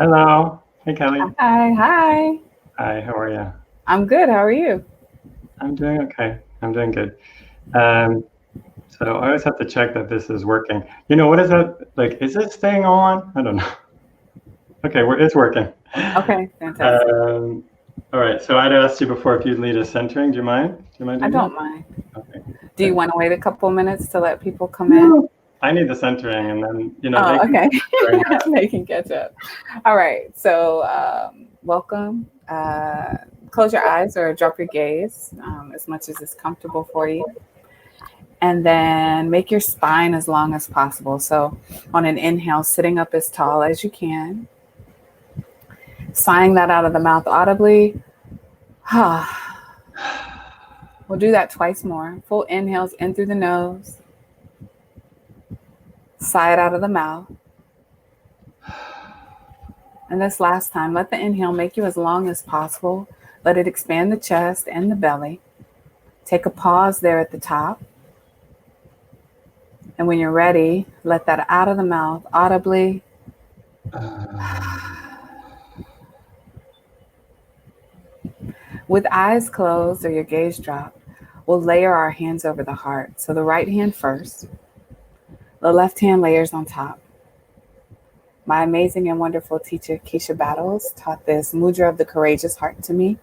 Hello. Hey, Kelly. Hi. Hi, how are you? I'm good. How are you? I'm doing okay. I'm doing good. Um, so I always have to check that this is working. What is that? Like, is it staying on? I don't know. Okay, it's working. Okay, fantastic. Um, all right, so I'd asked you before if you'd lead us centering. Do you mind? Do you mind I doing that? don't mind. Okay, Do you good. want to wait a couple minutes to let people come in? No. I need the centering, and then, they Oh, can okay. during They can catch up. All right. So, welcome. Close your eyes or drop your gaze as much as it's comfortable for you. And then make your spine as long as possible. So, on an inhale, sitting up as tall as you can, sighing that out of the mouth audibly. We'll do that twice more. Full inhales in through the nose, sigh it out of the mouth. And this last time, let the inhale make you as long as possible. Let it expand the chest and the belly. Take a pause there at the top. And when you're ready, let that out of the mouth audibly. With eyes closed or your gaze dropped, we'll layer our hands over the heart. So the right hand first, the left hand layers on top. My amazing and wonderful teacher, Keisha Battles, taught this mudra of the courageous heart to me.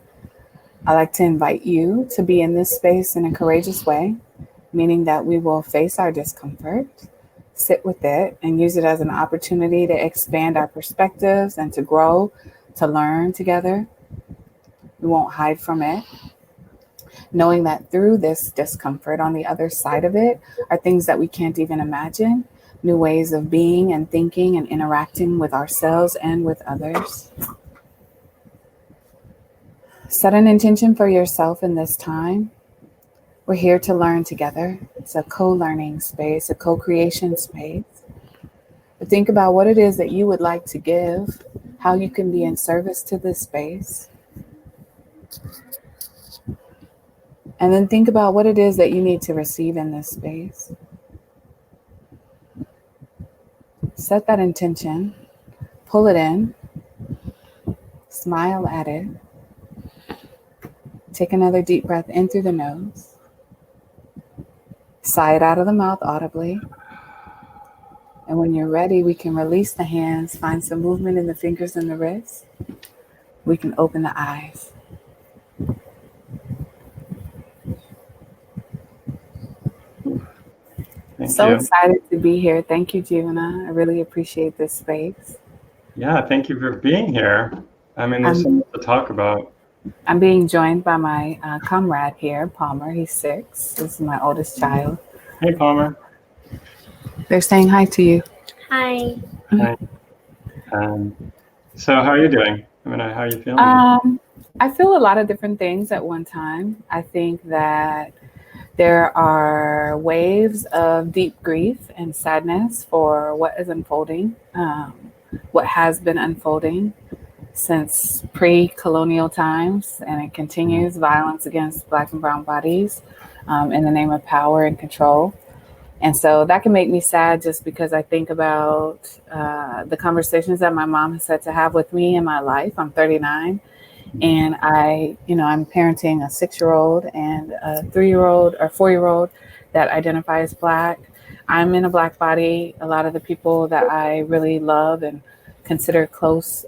I like to invite you to be in this space in a courageous way, meaning that we will face our discomfort, sit with it, and use it as an opportunity to expand our perspectives and to grow, to learn together. We won't hide from it, knowing that through this discomfort, on the other side of it, are things that we can't even imagine, new ways of being and thinking and interacting with ourselves and with others. Set an intention for yourself in this time. We're here to learn together. It's a co-learning space, a co-creation space. But think about what it is that you would like to give, how you can be in service to this space. And then think about what it is that you need to receive in this space. Set that intention, pull it in, smile at it. Take another deep breath in through the nose. Sigh it out of the mouth audibly. And when you're ready, we can release the hands, find some movement in the fingers and the wrists. We can open the eyes. Thank So you. excited to be here. Thank you, Jivana. I really appreciate this space. Yeah, thank you for being here. I mean, there's so I'm much to talk about. I'm being joined by my comrade here, Palmer. He's 6. This is my oldest child. Hey, Palmer. They're saying hi to you. Hi. Hi. So how are you doing? I mean, how are you feeling? I feel a lot of different things at one time. I think that there are waves of deep grief and sadness for what is unfolding, what has been unfolding since pre-colonial times, and it continues violence against Black and brown bodies in the name of power and control. And so that can make me sad just because I think about the conversations that my mom has had to have with me in my life. I'm 39, and I'm parenting a 6-year-old and a 3-year-old or 4-year-old that identify as Black. I'm in a Black body. A lot of the people that I really love and consider close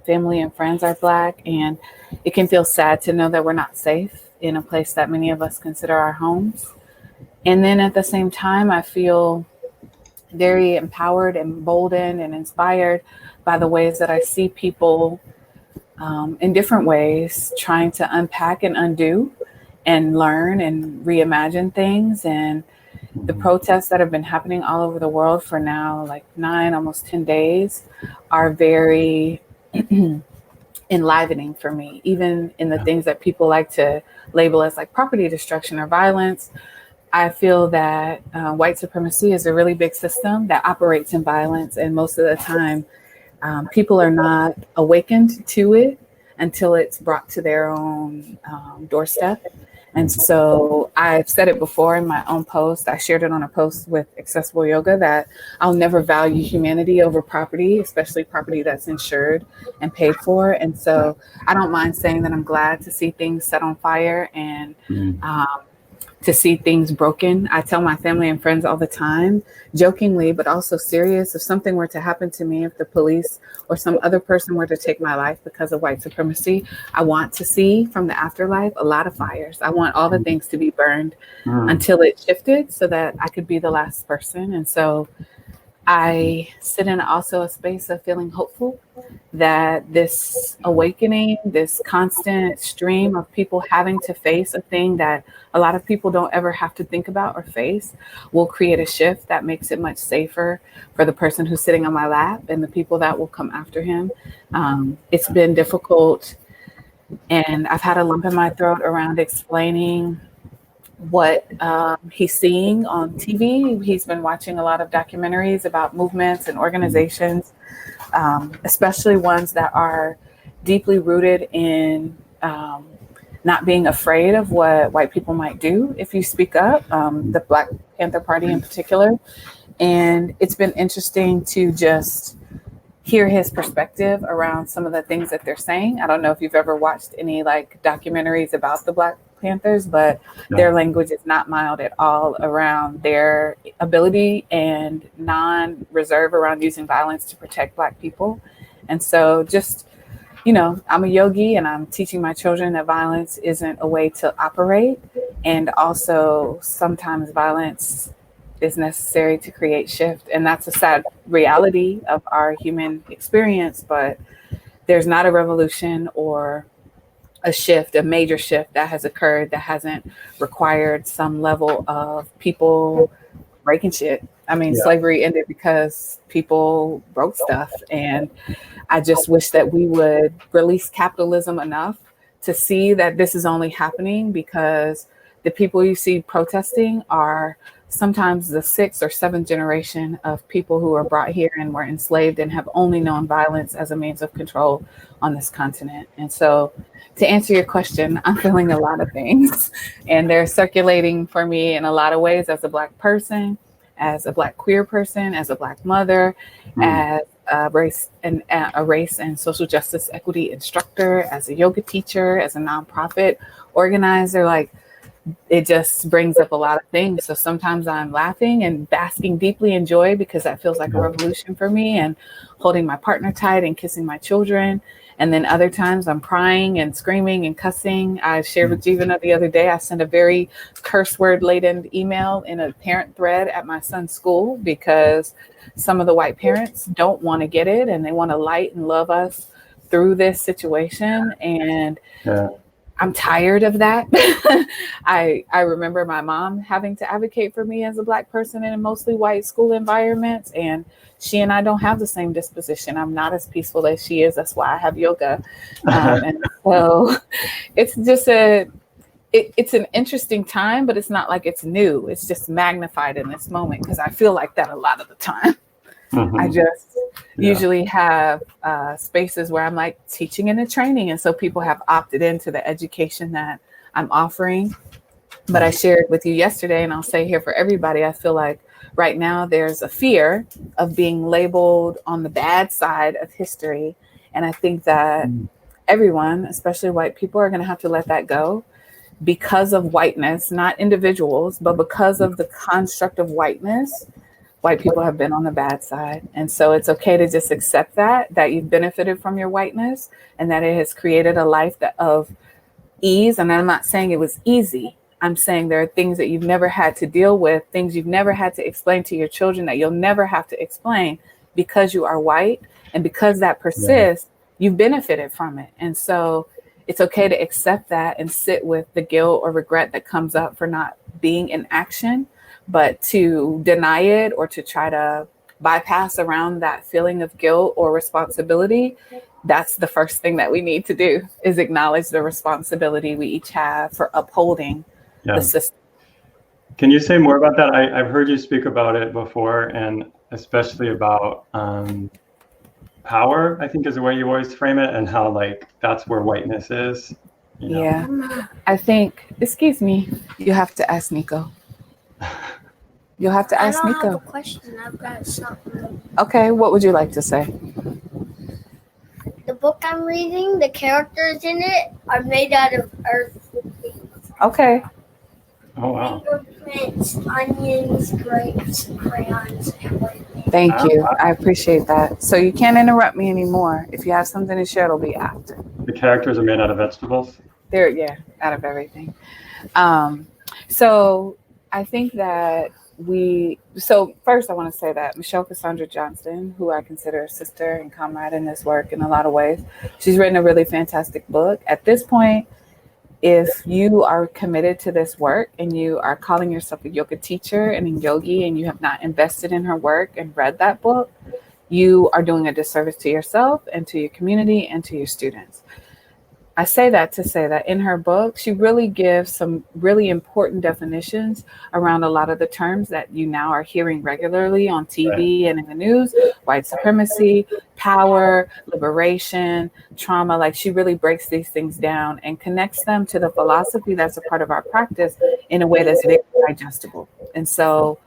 family and friends are Black, and it can feel sad to know that we're not safe in a place that many of us consider our homes. And then at the same time, I feel very empowered, emboldened, and inspired by the ways that I see people in different ways trying to unpack and undo and learn and reimagine things. And the protests that have been happening all over the world for now, like 9, almost 10 days, are very enlivening for me, even in the things that people like to label as like property destruction or violence. I feel that white supremacy is a really big system that operates in violence. And most of the time, people are not awakened to it until it's brought to their own doorstep. And so I've said it before in my own post. I shared it on a post with Accessible Yoga that I'll never value humanity over property, especially property that's insured and paid for. And so I don't mind saying that I'm glad to see things set on fire and to see things broken. I tell my family and friends all the time, jokingly, but also serious, if something were to happen to me, if the police or some other person were to take my life because of white supremacy, I want to see from the afterlife a lot of fires. I want all the things to be burned until it shifted so that I could be the last person. And so I sit in also a space of feeling hopeful that this awakening, this constant stream of people having to face a thing that a lot of people don't ever have to think about or face will create a shift that makes it much safer for the person who's sitting on my lap and the people that will come after him. It's been difficult, and I've had a lump in my throat around explaining what he's seeing on TV. He's been watching a lot of documentaries about movements and organizations, especially ones that are deeply rooted in not being afraid of what white people might do if you speak up, the Black Panther Party in particular. And it's been interesting to just hear his perspective around some of the things that they're saying. I don't know if you've ever watched any like documentaries about the Black Panthers, but their language is not mild at all around their ability and non-reserve around using violence to protect Black people. And so just, you know, I'm a yogi and I'm teaching my children that violence isn't a way to operate. And also sometimes violence is necessary to create shift. And that's a sad reality of our human experience, but there's not a revolution or a shift, a major shift that has occurred that hasn't required some level of people breaking shit. I mean, slavery ended because people broke stuff. And I just wish that we would release capitalism enough to see that this is only happening because the people you see protesting are sometimes the 6th or 7th generation of people who were brought here and were enslaved and have only known violence as a means of control on this continent. And so to answer your question, I'm feeling a lot of things and they're circulating for me in a lot of ways as a Black person, as a Black queer person, as a Black mother, as a race and social justice equity instructor, as a yoga teacher, as a nonprofit organizer. Like, it just brings up a lot of things. So sometimes I'm laughing and basking deeply in joy because that feels like a revolution for me, and holding my partner tight and kissing my children. And then other times I'm crying and screaming and cussing. I shared with Jivana the other day, I sent a very curse word laden email in a parent thread at my son's school because some of the white parents don't want to get it and they want to light and love us through this situation. And I'm tired of that. I remember my mom having to advocate for me as a Black person in a mostly white school environment, and she and I don't have the same disposition. I'm not as peaceful as she is. That's why I have yoga. And so it's just it's an interesting time, but it's not like it's new. It's just magnified in this moment because I feel like that a lot of the time. I just usually have spaces where I'm like teaching and training. And so people have opted into the education that I'm offering. But I shared with you yesterday, and I'll say here for everybody, I feel like right now there's a fear of being labeled on the bad side of history. And I think that everyone, especially white people, are going to have to let that go because of whiteness, not individuals, but because of the construct of whiteness. White people have been on the bad side. And so it's okay to just accept that you've benefited from your whiteness and that it has created a life of ease. And I'm not saying it was easy. I'm saying there are things that you've never had to deal with, things you've never had to explain to your children that you'll never have to explain because you are white. And because that persists, you've benefited from it. And so it's okay to accept that and sit with the guilt or regret that comes up for not being in action. But to deny it or to try to bypass around that feeling of guilt or responsibility, that's the first thing that we need to do, is acknowledge the responsibility we each have for upholding the system. Can you say more about that? I've heard you speak about it before, and especially about power, I think is the way you always frame it, and how like that's where whiteness is. You know? Yeah. I think, excuse me, you have to ask Nico. You'll have to ask I don't have a Nico. question. I've got something. Okay, what would you like to say? The book I'm reading, the characters in it are made out of earth things. Okay. Oh wow. Fingerprints, onions, grapes, crayons, everything. Thank you. Wow. I appreciate that. So you can't interrupt me anymore. If you have something to share, it'll be after. The characters are made out of vegetables. There, yeah, out of everything. So I think that so first I want to say that Michelle Cassandra Johnston, who I consider a sister and comrade in this work in a lot of ways, she's written a really fantastic book. At this point, if you are committed to this work and you are calling yourself a yoga teacher and a yogi and you have not invested in her work and read that book, you are doing a disservice to yourself and to your community and to your students. I say that to say that in her book, she really gives some really important definitions around a lot of the terms that you now are hearing regularly on TV and in the news: white supremacy, power, liberation, trauma. Like, she really breaks these things down and connects them to the philosophy that's a part of our practice in a way that's very digestible. And so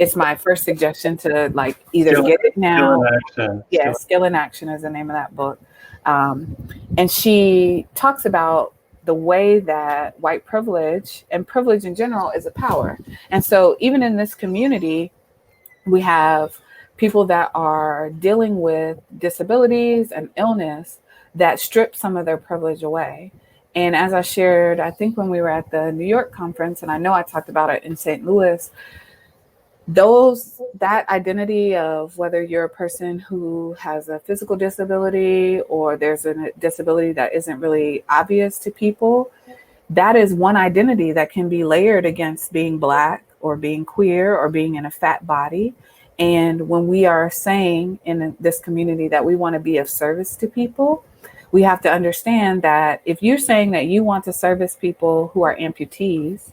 it's my first suggestion to like either get it now. Skill in action. Yeah, Skill in Action is the name of that book. And she talks about the way that white privilege and privilege in general is a power. And so even in this community, we have people that are dealing with disabilities and illness that strip some of their privilege away. And as I shared, I think when we were at the New York conference, and I know I talked about it in St. Louis, that identity of whether you're a person who has a physical disability or there's a disability that isn't really obvious to people, that is one identity that can be layered against being Black or being queer or being in a fat body. And when we are saying in this community that we want to be of service to people, we have to understand that if you're saying that you want to service people who are amputees,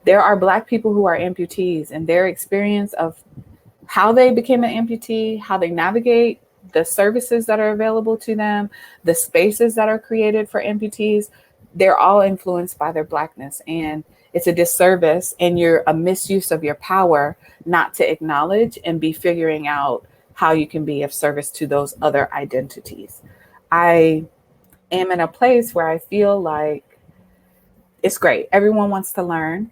there are Black people who are amputees, and their experience of how they became an amputee, how they navigate the services that are available to them, the spaces that are created for amputees, they're all influenced by their Blackness. And it's a disservice and you're a misuse of your power not to acknowledge and be figuring out how you can be of service to those other identities. I am in a place where I feel like it's great. Everyone wants to learn.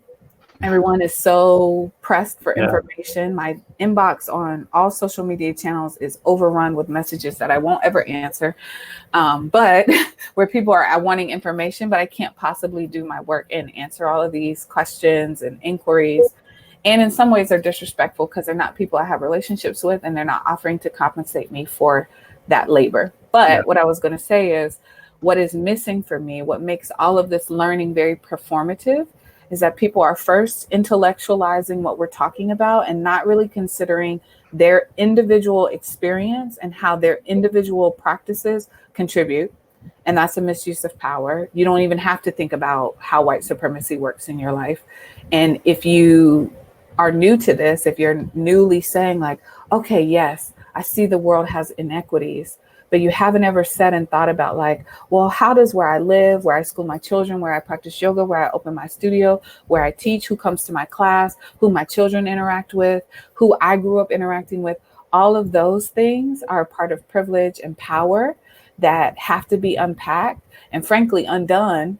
Everyone is so pressed for information. My inbox on all social media channels is overrun with messages that I won't ever answer. But where people are wanting information, but I can't possibly do my work and answer all of these questions and inquiries. And in some ways they're disrespectful because they're not people I have relationships with and they're not offering to compensate me for that labor. But what I was going to say is what is missing for me, what makes all of this learning very performative, is that people are first intellectualizing what we're talking about and not really considering their individual experience and how their individual practices contribute. And that's a misuse of power. You don't even have to think about how white supremacy works in your life. And if you are new to this, if you're newly saying like, okay, yes, I see the world has inequities, but you haven't ever said and thought about like, well, how does where I live, where I school my children, where I practice yoga, where I open my studio, where I teach, who comes to my class, who my children interact with, who I grew up interacting with, all of those things are a part of privilege and power that have to be unpacked and frankly undone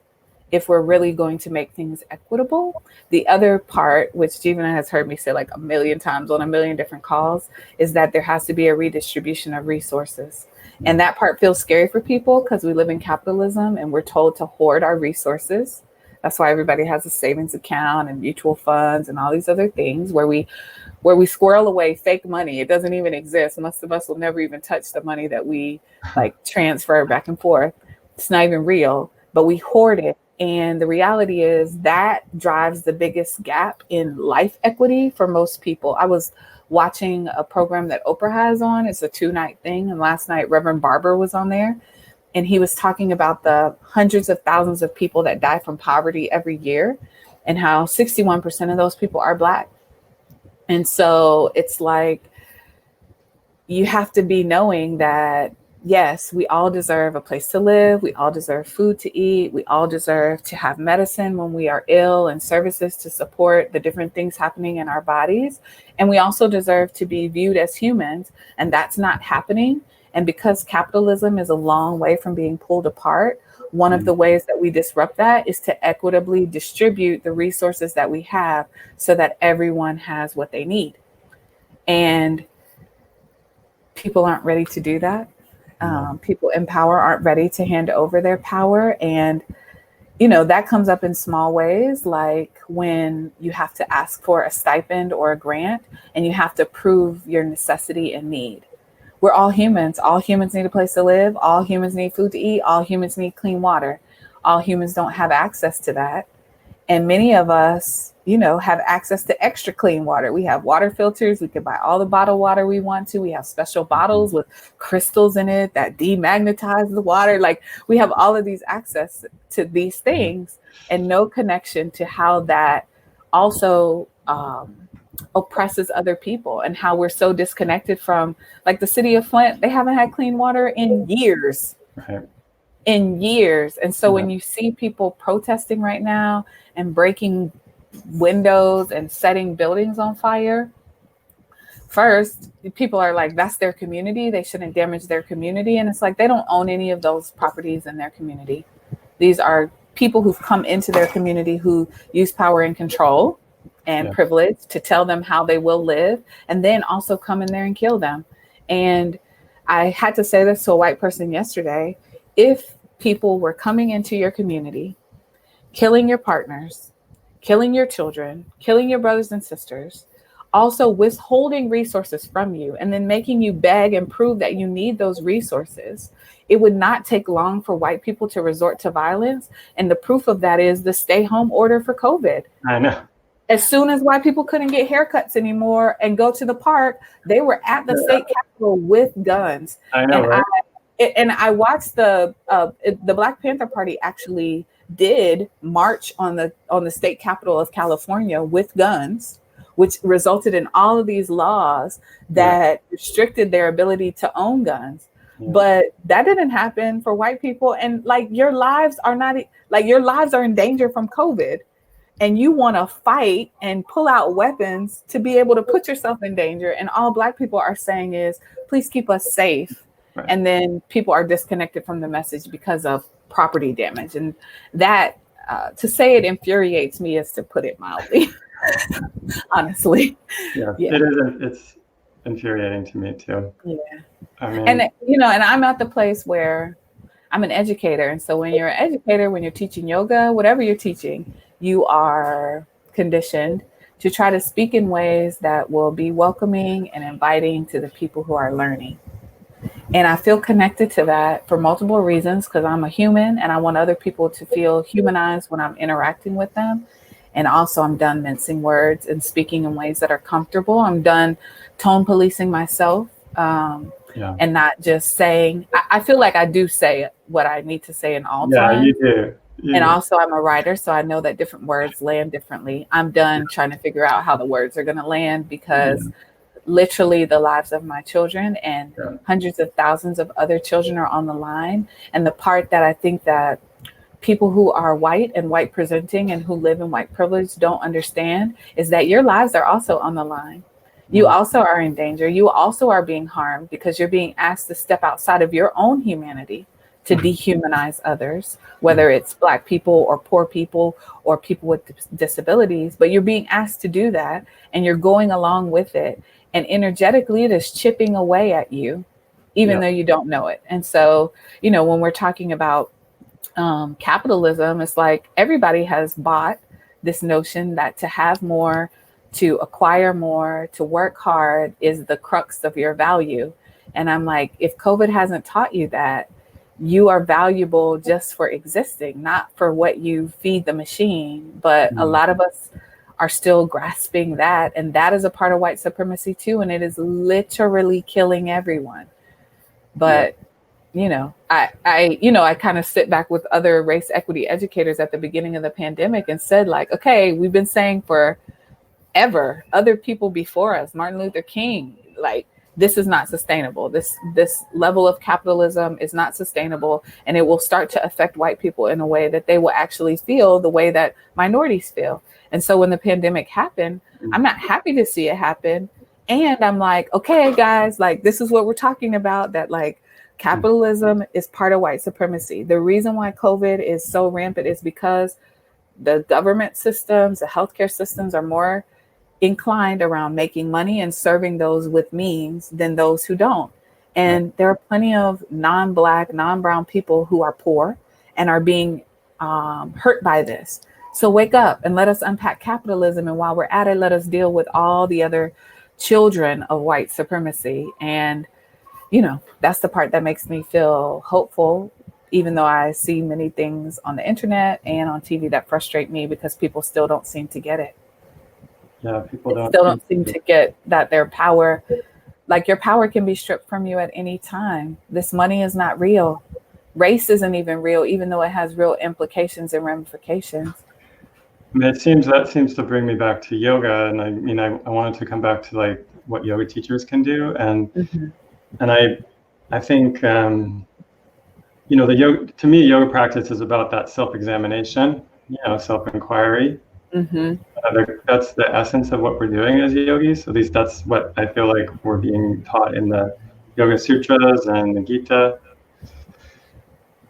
if we're really going to make things equitable. The other part, which Jivana has heard me say like a million times on a million different calls, is that there has to be a redistribution of resources. And that part feels scary for people because we live in capitalism and we're told to hoard our resources. That's why everybody has a savings account and mutual funds and all these other things where we squirrel away fake money. It doesn't even exist. Most of us will never even touch the money that we like transfer back and forth. It's not even real, but we hoard it. And the reality is that drives the biggest gap in life equity for most people. I was watching a program that Oprah has on. It's a 2-night thing. And last night, Reverend Barber was on there. And he was talking about the hundreds of thousands of people that die from poverty every year and how 61% of those people are Black. And so it's like, you have to be knowing that yes, we all deserve a place to live. We all deserve food to eat. We all deserve to have medicine when we are ill and services to support the different things happening in our bodies. And we also deserve to be viewed as humans. And that's not happening. And because capitalism is a long way from being pulled apart, one of the ways that we disrupt that is to equitably distribute the resources that we have so that everyone has what they need. And people aren't ready to do that. People in power aren't ready to hand over their power. And, that comes up in small ways, like when you have to ask for a stipend or a grant and you have to prove your necessity and need. We're all humans. All humans need a place to live. All humans need food to eat. All humans need clean water. All humans don't have access to that. And many of us, have access to extra clean water. We have water filters. We can buy all the bottled water we want to. We have special bottles with crystals in it that demagnetize the water. Like, we have all of these access to these things and no connection to how that also oppresses other people, and how we're so disconnected from, like, the city of Flint. They haven't had clean water in years. Right. In years. And so when you see people protesting right now and breaking windows and setting buildings on fire, first, people are like, that's their community. They shouldn't damage their community. And it's like, they don't own any of those properties in their community. These are people who've come into their community who use power and control and privilege to tell them how they will live, and then also come in there and kill them. And I had to say this to a white person yesterday. If people were coming into your community, killing your partners, killing your children, killing your brothers and sisters, also withholding resources from you, and then making you beg and prove that you need those resources, it would not take long for white people to resort to violence. And the proof of that is the stay home order for COVID. I know. As soon as white people couldn't get haircuts anymore and go to the park, they were at the state capitol with guns. I know, right? And I watched the Black Panther Party actually did march on the state capitol of California with guns, which resulted in all of these laws that restricted their ability to own guns. But that didn't happen for white people. And like, your lives are in danger from COVID. And you want to fight and pull out weapons to be able to put yourself in danger. And all Black people are saying is, please keep us safe. Right. And then people are disconnected from the message because of property damage. And that, to say it infuriates me is to put it mildly, honestly. Yeah, it is. It's infuriating to me too. Yeah. I mean, and and I'm at the place where I'm an educator. And so when you're an educator, when you're teaching yoga, whatever you're teaching, you are conditioned to try to speak in ways that will be welcoming and inviting to the people who are learning. And I feel connected to that for multiple reasons, because I'm a human and I want other people to feel humanized when I'm interacting with them. And also, I'm done mincing words and speaking in ways that are comfortable. I'm done tone policing myself and not just saying, I feel like I do say what I need to say in all times. Yeah, you do. And also, I'm a writer, so I know that different words land differently. I'm done trying to figure out how the words are going to land, because literally the lives of my children and hundreds of thousands of other children are on the line. And the part that I think that people who are white and white presenting and who live in white privilege don't understand is that your lives are also on the line. You also are in danger. You also are being harmed because you're being asked to step outside of your own humanity to dehumanize others, whether it's Black people or poor people or people with disabilities. But you're being asked to do that, and you're going along with it. And energetically, it is chipping away at you, even though you don't know it. And so, when we're talking about capitalism, it's like everybody has bought this notion that to have more, to acquire more, to work hard is the crux of your value. And I'm like, if COVID hasn't taught you that, you are valuable just for existing, not for what you feed the machine. But a lot of us are still grasping that. And that is a part of white supremacy too. And it is literally killing everyone. But, I kind of sit back with other race equity educators at the beginning of the pandemic and said, like, okay, we've been saying for ever, other people before us, Martin Luther King, like, this is not sustainable. This level of capitalism is not sustainable, and it will start to affect white people in a way that they will actually feel the way that minorities feel. And so when the pandemic happened, I'm not happy to see it happen. And I'm like, okay, guys, like, this is what we're talking about, that like capitalism is part of white supremacy. The reason why COVID is so rampant is because the government systems, the healthcare systems are more inclined around making money and serving those with means than those who don't. And there are plenty of non-Black, non-brown people who are poor and are being hurt by this. So wake up and let us unpack capitalism. And while we're at it, let us deal with all the other children of white supremacy. And, you know, that's the part that makes me feel hopeful, even though I see many things on the internet and on TV that frustrate me because people still don't seem to get it. Yeah, people don't seem to get that their power, like your power can be stripped from you at any time. This money is not real. Race isn't even real, even though it has real implications and ramifications. I mean, that seems to bring me back to yoga. And I mean, I wanted to come back to like what yoga teachers can do. And and I think, you know, to me, yoga practice is about that self-examination, you know, self-inquiry. That's the essence of what we're doing as yogis. At least that's what I feel like we're being taught in the Yoga Sutras and the Gita.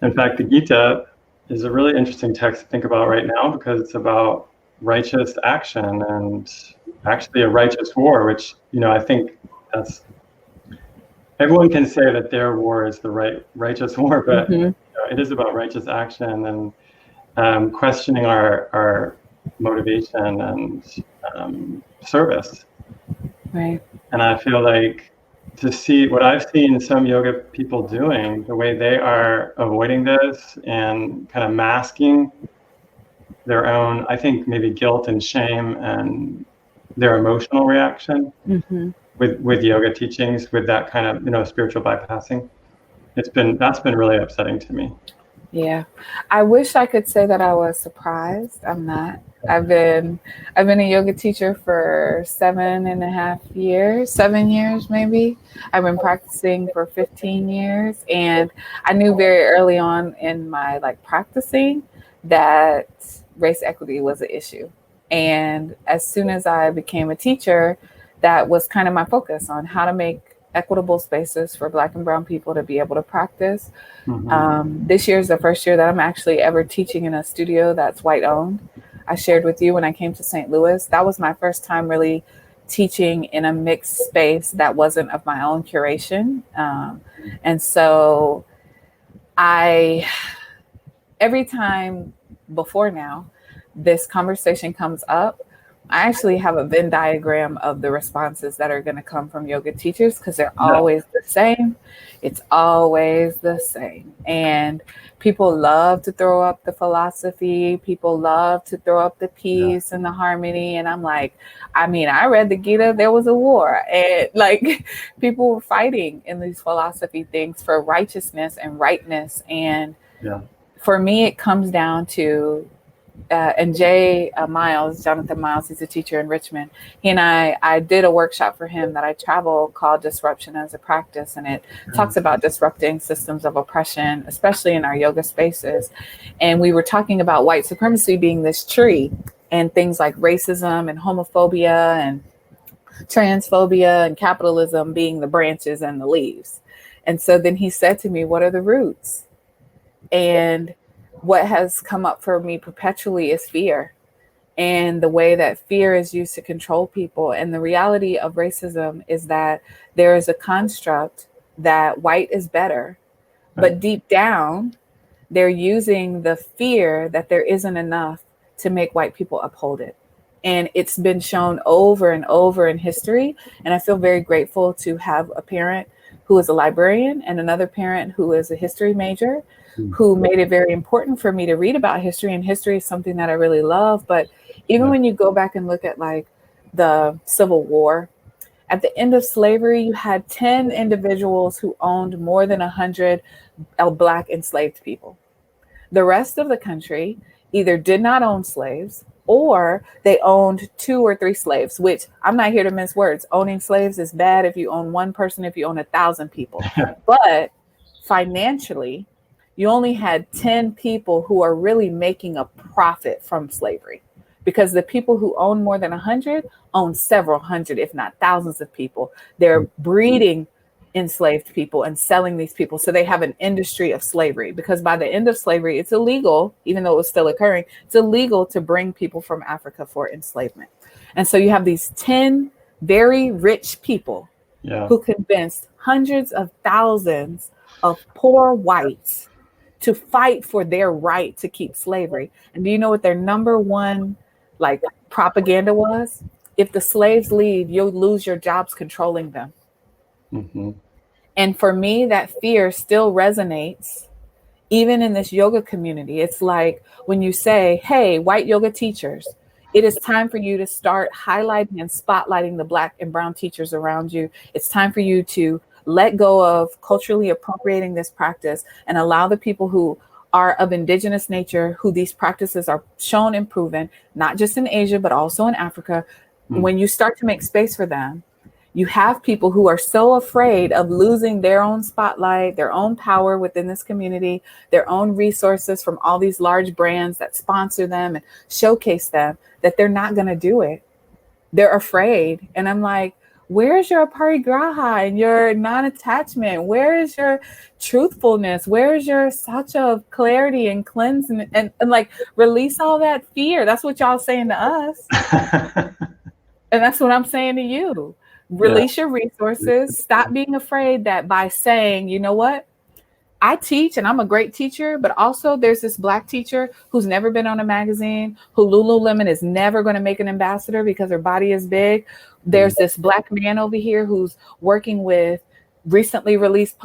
In fact, the Gita is a really interesting text to think about right now because it's about righteous action and actually a righteous war, which, you know, I think that's, everyone can say that their war is the righteous war, but you know, it is about righteous action and questioning our motivation and service. Right. And I feel like to see what I've seen some yoga people doing, the way they are avoiding this and kind of masking their own, I think maybe guilt and shame and their emotional reaction with yoga teachings, with that kind of, you know, spiritual bypassing. That's been really upsetting to me. Yeah. I wish I could say that I was surprised. I'm not. I've been a yoga teacher for 7.5 years, 7 years maybe. I've been practicing for 15 years. And I knew very early on in my like practicing that race equity was an issue. And as soon as I became a teacher, that was kind of my focus on how to make equitable spaces for Black and brown people to be able to practice. This year is the first year that I'm actually ever teaching in a studio that's white owned. I shared with you when I came to St. Louis, that was my first time really teaching in a mixed space that wasn't of my own curation. And so every time before now, this conversation comes up, I actually have a Venn diagram of the responses that are going to come from yoga teachers because they're always the same. It's always the same. And people love to throw up the philosophy. People love to throw up the peace and the harmony. And I'm like, I mean, I read the Gita, there was a war. And like people were fighting in these philosophy things for righteousness and rightness. And for me, it comes down to and Jonathan Miles, he's a teacher in Richmond. He and I did a workshop for him that I travel called Disruption as a Practice. And it talks about disrupting systems of oppression, especially in our yoga spaces. And we were talking about white supremacy being this tree and things like racism and homophobia and transphobia and capitalism being the branches and the leaves. And so then he said to me, what are the roots? And what has come up for me perpetually is fear and the way that fear is used to control people. And the reality of racism is that there is a construct that white is better, but deep down, they're using the fear that there isn't enough to make white people uphold it. And it's been shown over and over in history. And I feel very grateful to have a parent who is a librarian and another parent who is a history major, who made it very important for me to read about history. And history is something that I really love. But even when you go back and look at like the Civil War, at the end of slavery, you had 10 individuals who owned more than 100 Black enslaved people. The rest of the country either did not own slaves or they owned 2 or 3 slaves, which I'm not here to mince words. Owning slaves is bad if you own one person, if you own 1,000 people. But financially, you only had 10 people who are really making a profit from slavery, because the people who own more than 100 own several hundred, if not thousands of people. They're breeding enslaved people and selling these people. So they have an industry of slavery, because by the end of slavery, it's illegal, even though it was still occurring, it's illegal to bring people from Africa for enslavement. And so you have these 10 very rich people who convinced hundreds of thousands of poor whites to fight for their right to keep slavery. And do you know what their number one propaganda was? If the slaves leave, you'll lose your jobs controlling them. Mm-hmm. And for me, that fear still resonates even in this yoga community. It's like when you say, hey, white yoga teachers, it is time for you to start highlighting and spotlighting the Black and brown teachers around you. It's time for you to let go of culturally appropriating this practice and allow the people who are of indigenous nature, who these practices are shown and proven, not just in Asia, but also in Africa. When you start to make space for them, you have people who are so afraid of losing their own spotlight, their own power within this community, their own resources from all these large brands that sponsor them and showcase them, that they're not going to do it. They're afraid. And I'm like, where's your parigraha and your non-attachment? Where is your truthfulness? Where is your sacha of clarity and cleansing and like release all that fear? That's what y'all saying to us. And that's what I'm saying to you. Release your resources. Stop being afraid that by saying, you know what? I teach and I'm a great teacher, but also there's this Black teacher who's never been on a magazine, who Lululemon is never going to make an ambassador because her body is big. There's this Black man over here who's working with recently released,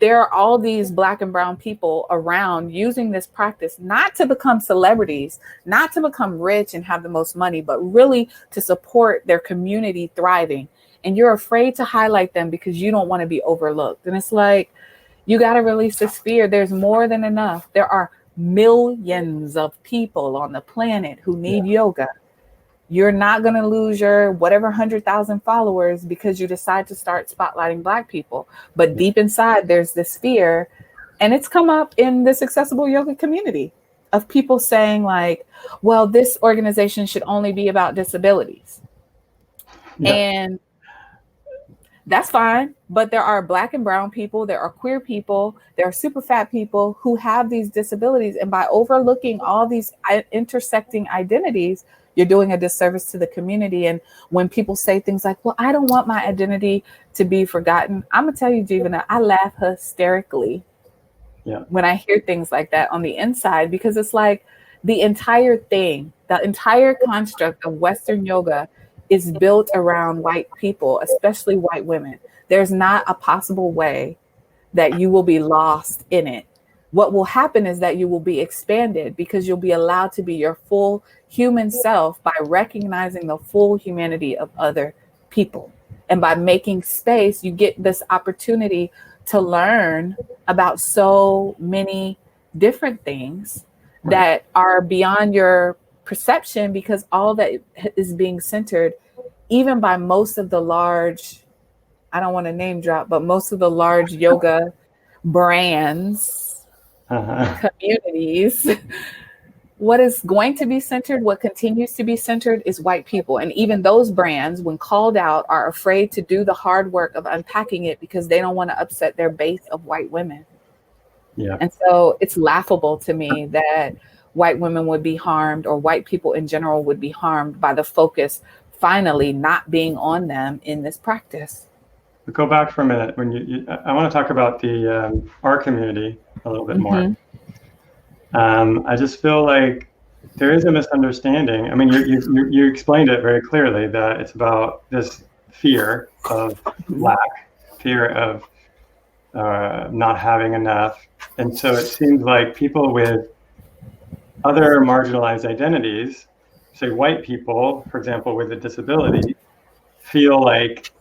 there are all these Black and brown people around using this practice, not to become celebrities, not to become rich and have the most money, but really to support their community thriving. And you're afraid to highlight them because you don't want to be overlooked. And it's like, you got to release this fear. There's more than enough. There are millions of people on the planet who need yoga. You're not going to lose your whatever 100,000 followers because you decide to start spotlighting Black people. But deep inside, there's this fear. And it's come up in this accessible yoga community of people saying like, well, this organization should only be about disabilities. And that's fine. But there are Black and brown people, there are queer people, there are super fat people who have these disabilities. And by overlooking all these intersecting identities, you're doing a disservice to the community. And when people say things like, well, I don't want my identity to be forgotten, I'm going to tell you, Jivana, I laugh hysterically when I hear things like that on the inside, because it's like the entire thing, the entire construct of Western yoga is built around white people, especially white women. There's not a possible way that you will be lost in it. What will happen is that you will be expanded because you'll be allowed to be your full human self by recognizing the full humanity of other people. And by making space, you get this opportunity to learn about so many different things that are beyond your perception, because all that is being centered, even by most of the large, I don't want to name drop, but most of the large yoga brands, communities, what is going to be centered, what continues to be centered is white people. And even those brands, when called out, are afraid to do the hard work of unpacking it because they don't want to upset their base of white women. And so it's laughable to me that white women would be harmed, or white people in general would be harmed by the focus finally not being on them in this practice. But go back for a minute. When I want to talk about the our community a little bit more. I just feel like there is a misunderstanding. I mean, you explained it very clearly, that it's about this fear of lack, fear of not having enough. And so it seems like people with other marginalized identities, say white people, for example, with a disability, feel like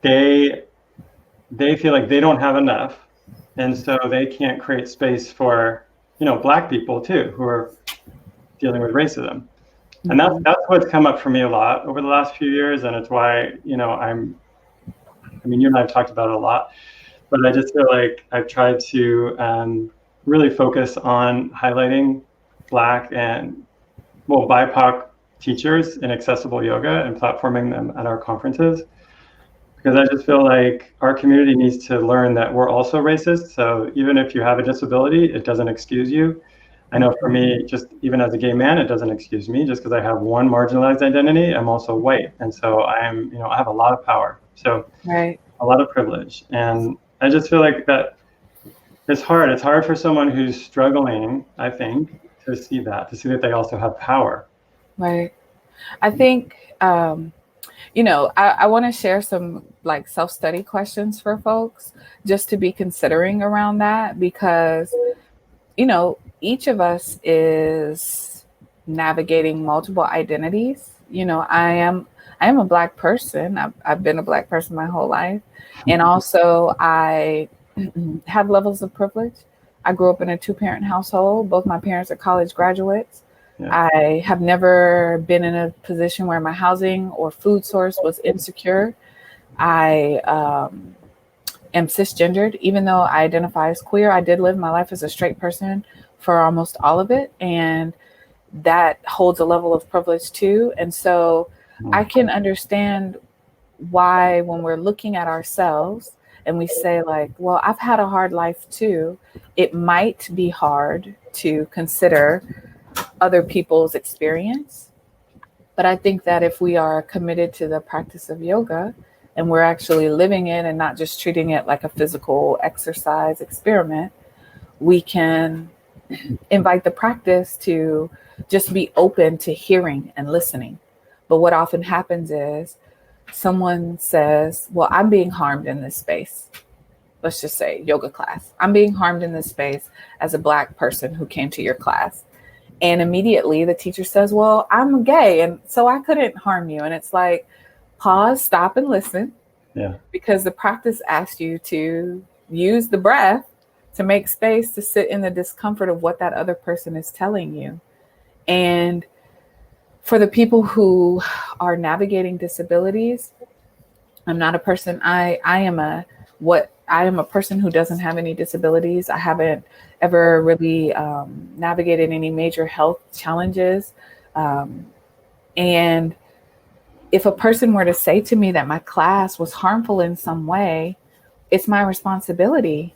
they feel like they don't have enough, and so they can't create space for, Black people too, who are dealing with racism. And that's what's come up for me a lot over the last few years. And it's why, you know, you and I have talked about it a lot, but I just feel like I've tried to really focus on highlighting Black and, well, BIPOC teachers in accessible yoga and platforming them at our conferences. Because I just feel like our community needs to learn that we're also racist. So even if you have a disability, it doesn't excuse you. I know for me, just even as a gay man, it doesn't excuse me. Just because I have one marginalized identity, I'm also white. And so I have a lot of power. So a lot of privilege. And I just feel like that it's hard. It's hard for someone who's struggling, I think, to see that they also have power. Right. I think, I want to share some like self-study questions for folks just to be considering around that, because, each of us is navigating multiple identities. I am a Black person. I've been a Black person my whole life. And also I have levels of privilege. I grew up in a 2-parent household. Both my parents are college graduates. Yeah. I have never been in a position where my housing or food source was insecure. I am cisgendered. Even though I identify as queer, I did live my life as a straight person for almost all of it. And that holds a level of privilege too. And so I can understand why when we're looking at ourselves and we say like, well, I've had a hard life too, it might be hard to consider other people's experience. But I think that if we are committed to the practice of yoga and we're actually living it and not just treating it like a physical exercise experiment, we can invite the practice to just be open to hearing and listening. But what often happens is someone says, well, I'm being harmed in this space. Let's just say yoga class. I'm being harmed in this space as a Black person who came to your class. And immediately the teacher says, well, I'm gay, and so I couldn't harm you. And it's like, pause, stop, and listen. Yeah. Because the practice asks you to use the breath to make space to sit in the discomfort of what that other person is telling you. And for the people who are navigating disabilities, I'm not a person, I am a person who doesn't have any disabilities. I haven't ever really navigated any major health challenges. And if a person were to say to me that my class was harmful in some way, it's my responsibility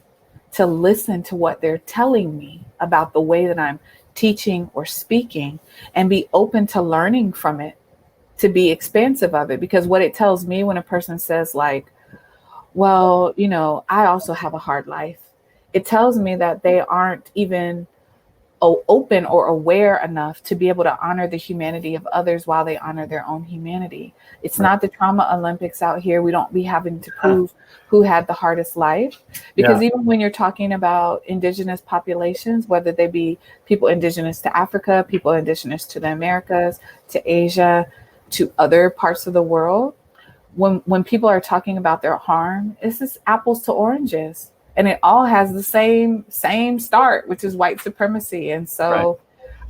to listen to what they're telling me about the way that I'm teaching or speaking and be open to learning from it, to be expansive of it. Because what it tells me when a person says like, well, I also have a hard life, it tells me that they aren't even open or aware enough to be able to honor the humanity of others while they honor their own humanity. It's not the trauma Olympics out here. We don't be having to prove who had the hardest life, because even when you're talking about indigenous populations, whether they be people indigenous to Africa, people indigenous to the Americas, to Asia, to other parts of the world, when people are talking about their harm, it's just apples to oranges. And it all has the same start, which is white supremacy. And so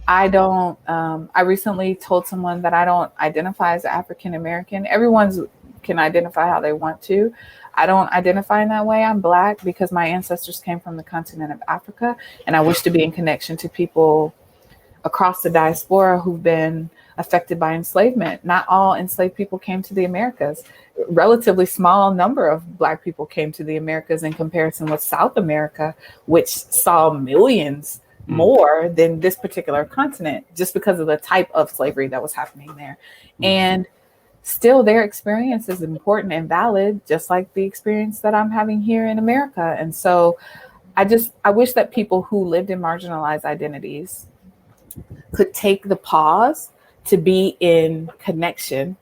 I don't, I recently told someone that I don't identify as African American. Everyone can identify how they want to. I don't identify in that way. I'm Black because my ancestors came from the continent of Africa. And I wish to be in connection to people across the diaspora who've been affected by enslavement. Not all enslaved people came to the Americas. Relatively small number of Black people came to the Americas in comparison with South America, which saw millions more than this particular continent, just because of the type of slavery that was happening there. And still their experience is important and valid, just like the experience that I'm having here in America. And so I wish that people who lived in marginalized identities could take the pause to be in connection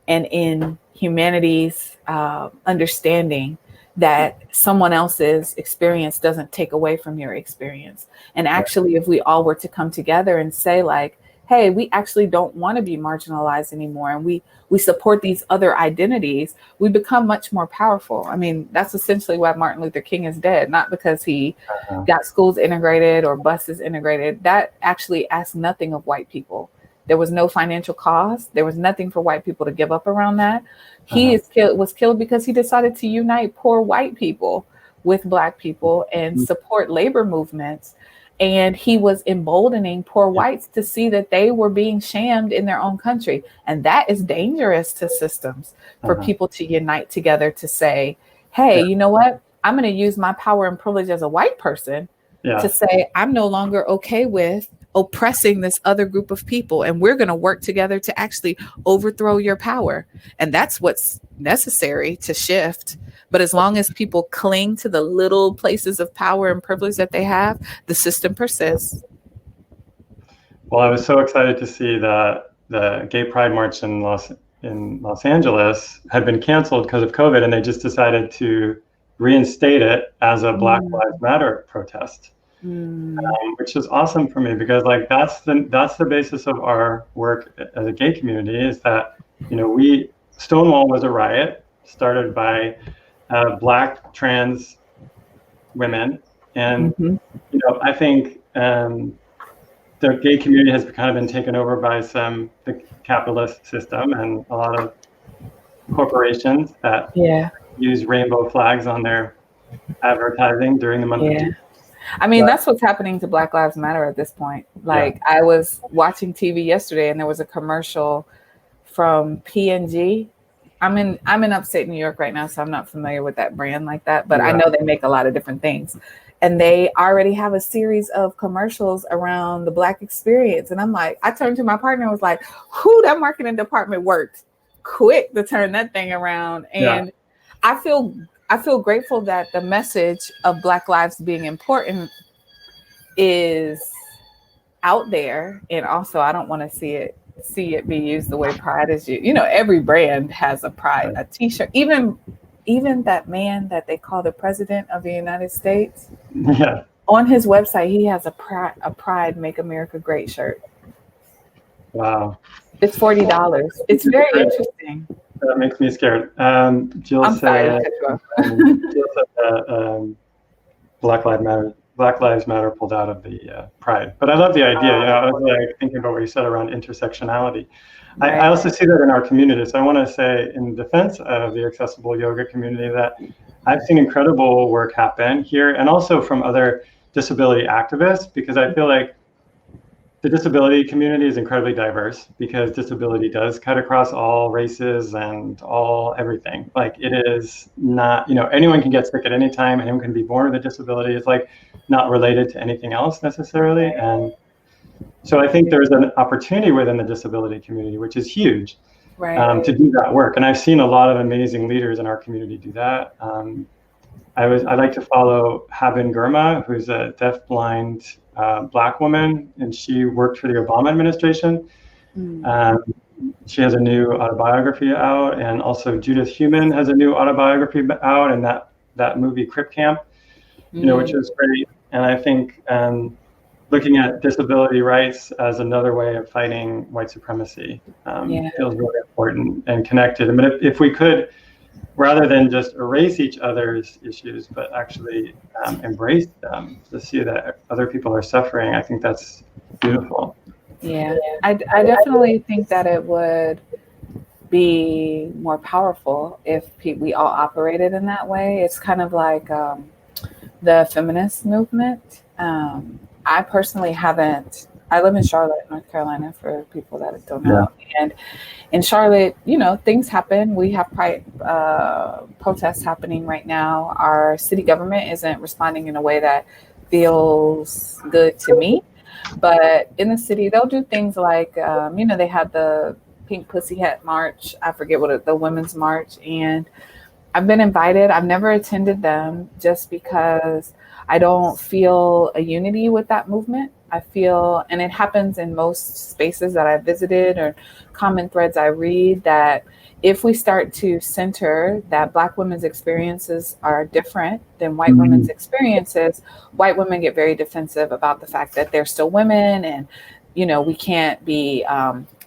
and in humanity's understanding that someone else's experience doesn't take away from your experience. And actually, if we all were to come together and say like, hey, we actually don't want to be marginalized anymore, and we support these other identities, we become much more powerful. I mean, that's essentially why Martin Luther King is dead, not because he got schools integrated or buses integrated. That actually asked nothing of white people. There was no financial cost. There was nothing for white people to give up around that. He was killed because he decided to unite poor white people with Black people and support labor movements. And he was emboldening poor whites to see that they were being shamed in their own country. And that is dangerous to systems, for people to unite together to say, hey, you know what? I'm going to use my power and privilege as a white person to say, I'm no longer okay with oppressing this other group of people. And we're going to work together to actually overthrow your power. And that's what's necessary to shift. But as long as people cling to the little places of power and privilege that they have, the system persists. Well, I was so excited to see that the Gay Pride March in Los Angeles had been canceled because of COVID, and they just decided to reinstate it as a Black Lives Matter protest, which is awesome for me, because like that's the basis of our work as a gay community, is that, you know, Stonewall was a riot started by Black trans women, and you know, I think the gay community has kind of been taken over by the capitalist system and a lot of corporations that use rainbow flags on their advertising during the month of June. I mean, that's what's happening to Black Lives Matter at this point. Like, I was watching TV yesterday, and there was a commercial from P&G. I'm in upstate New York right now, so I'm not familiar with that brand like that, but I know they make a lot of different things. And they already have a series of commercials around the Black experience. And I'm like, I turned to my partner and was like, that marketing department worked quick to turn that thing around. And I feel grateful that the message of Black lives being important is out there. And also, I don't want to see it be used the way Pride is used. You know, every brand has a Pride, a t-shirt, even that man that they call the president of the United States. On his website, he has a Pride Make America Great shirt. Wow. It's $40. It's very interesting. That makes me scared. Jill said Black Lives Matter pulled out of the Pride. But I love the idea. You know, I was like thinking about what you said around intersectionality. I also see that in our community. So I want to say, in defense of the accessible yoga community, that I've seen incredible work happen here, and also from other disability activists, because I feel like the disability community is incredibly diverse, because disability does cut across all races and everything. Like, it is not, you know, anyone can get sick at any time, anyone can be born with a disability. It's like not related to anything else necessarily. And so I think there's an opportunity within the disability community, which is huge, to do that work. And I've seen a lot of amazing leaders in our community do that. I like to follow Haben Girma, who's a deafblind Black woman, and she worked for the Obama administration. She has a new autobiography out, and also Judith Human has a new autobiography out, and that movie Crip Camp, you know, which is great. And I think looking at disability rights as another way of fighting white supremacy feels really important and connected. I mean, if we could, rather than just erase each other's issues, but actually embrace them, to see that other people are suffering, I think that's beautiful. Yeah, I definitely think that it would be more powerful if we all operated in that way. It's kind of like the feminist movement. I personally haven't. I live in Charlotte, North Carolina, for people that don't know. And in Charlotte, you know, things happen. We have protests happening right now. Our city government isn't responding in a way that feels good to me. But in the city, they'll do things like, you know, they had the Pink Pussy Hat March. I forget the Women's March. And I've been invited. I've never attended them just because I don't feel a unity with that movement. I feel, and it happens in most spaces that I've visited or common threads I read, that if we start to center that Black women's experiences are different than white women's experiences, white women get very defensive about the fact that they're still women and we can't be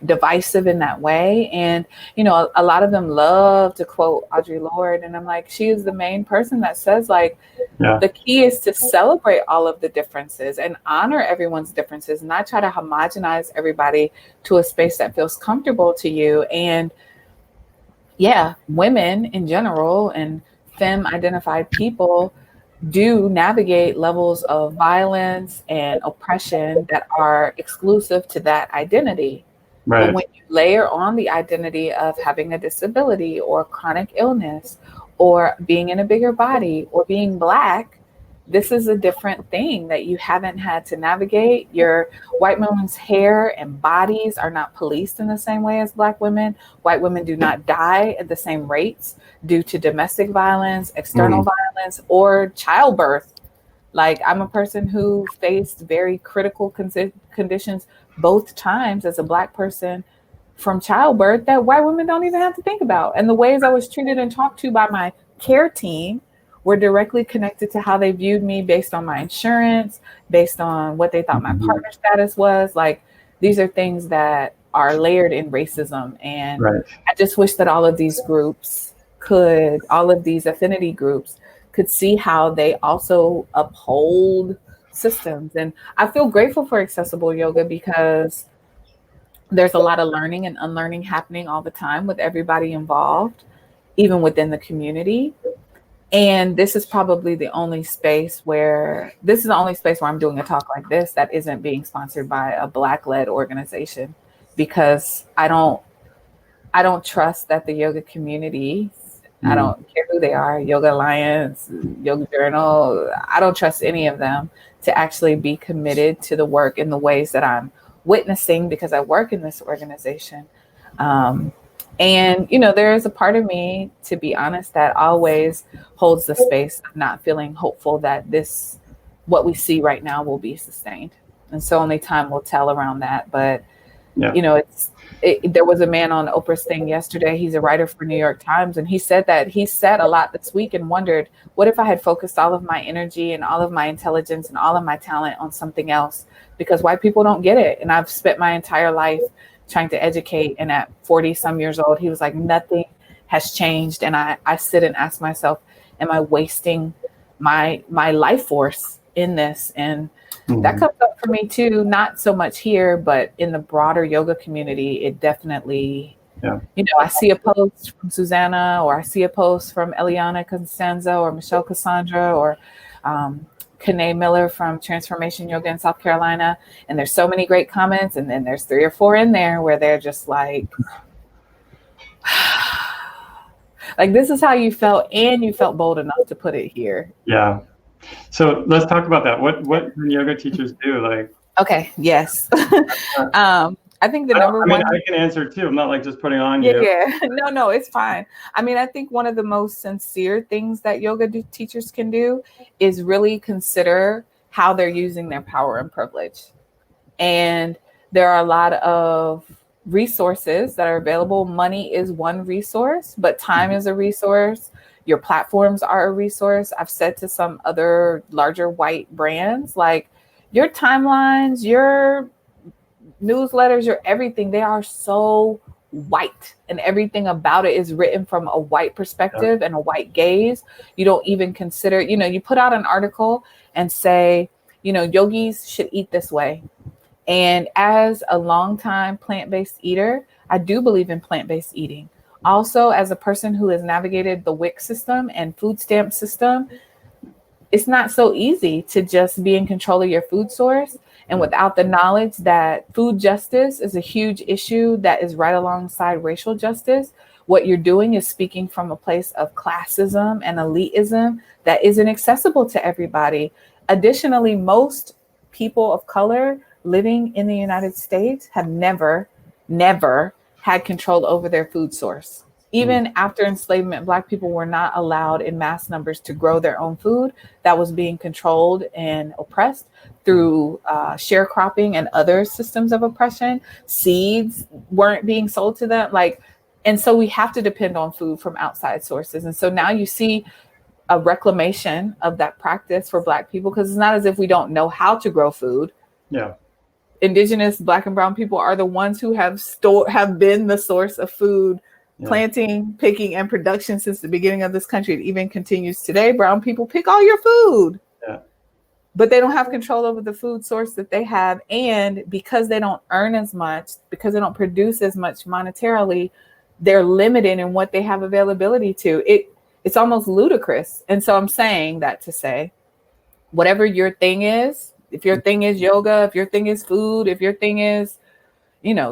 divisive in that way. And, a lot of them love to quote Audre Lorde. And I'm like, she is the main person that says, like, the key is to celebrate all of the differences and honor everyone's differences, not try to homogenize everybody to a space that feels comfortable to you. And women in general and femme identified people do navigate levels of violence and oppression that are exclusive to that identity. Right. But when you layer on the identity of having a disability or chronic illness or being in a bigger body or being Black, this is a different thing that you haven't had to navigate. Your white women's hair and bodies are not policed in the same way as Black women. White women do not die at the same rates due to domestic violence, external violence, or childbirth. Like, I'm a person who faced very critical conditions both times as a Black person from childbirth that white women don't even have to think about. And the ways I was treated and talked to by my care team were directly connected to how they viewed me based on my insurance, based on what they thought my partner status was. Like, these are things that are layered in racism. And I just wish that all of these groups all of these affinity groups could see how they also uphold systems. And I feel grateful for accessible yoga because there's a lot of learning and unlearning happening all the time with everybody involved, even within the community. And this is probably the only space where I'm doing a talk like this that isn't being sponsored by a Black-led organization, because I don't trust that the yoga community, I don't care who they are, Yoga Alliance, Yoga Journal, I don't trust any of them to actually be committed to the work in the ways that I'm witnessing because I work in this organization. And, there is a part of me, to be honest, that always holds the space of not feeling hopeful that what we see right now will be sustained. And so only time will tell around that. But, there was a man on Oprah's thing yesterday. He's a writer for New York Times. And he said that he said a lot this week and wondered, what if I had focused all of my energy and all of my intelligence and all of my talent on something else? Because white people don't get it. And I've spent my entire life trying to educate. And at 40 some years old, he was like, nothing has changed. And I sit and ask myself, am I wasting my life force in this? And that comes up for me too, not so much here, but in the broader yoga community, it definitely, I see a post from Susanna, or I see a post from Eliana Constanza or Michelle Cassandra or Kanae Miller from Transformation Yoga in South Carolina. And there's so many great comments. And then there's 3 or 4 in there where they're just like, like, this is how you felt. And you felt bold enough to put it here. Yeah. So let's talk about that. What can yoga teachers do? Like, okay. Yes. I think the number one. I can answer too. I'm not like just putting on you. Yeah. No, it's fine. I mean, I think one of the most sincere things that yoga teachers can do is really consider how they're using their power and privilege. And there are a lot of resources that are available. Money is one resource, but time is a resource. Your platforms are a resource. I've said to some other larger white brands, like, your timelines, your newsletters, your everything, they are so white, and everything about it is written from a white perspective and a white gaze. You don't even consider, you put out an article and say, yogis should eat this way. And as a longtime plant-based eater, I do believe in plant-based eating. Also, as a person who has navigated the WIC system and food stamp system, it's not so easy to just be in control of your food source. And without the knowledge that food justice is a huge issue that is right alongside racial justice, what you're doing is speaking from a place of classism and elitism that isn't accessible to everybody. Additionally, most people of color living in the United States have never had control over their food source. Even after enslavement, Black people were not allowed in mass numbers to grow their own food. That was being controlled and oppressed through sharecropping and other systems of oppression. Seeds weren't being sold to them. And so we have to depend on food from outside sources. And so now you see a reclamation of that practice for Black people, because it's not as if we don't know how to grow food. Yeah. indigenous Black and brown people are the ones who have been the source of food, planting, picking, and production since the beginning of this country. It even continues today. Brown people pick all your food, but they don't have control over the food source that they have. And because they don't earn as much, because they don't produce as much monetarily, they're limited in what they have availability to. It's almost ludicrous. And so I'm saying that to say, whatever your thing is, if your thing is yoga, if your thing is food, if your thing is,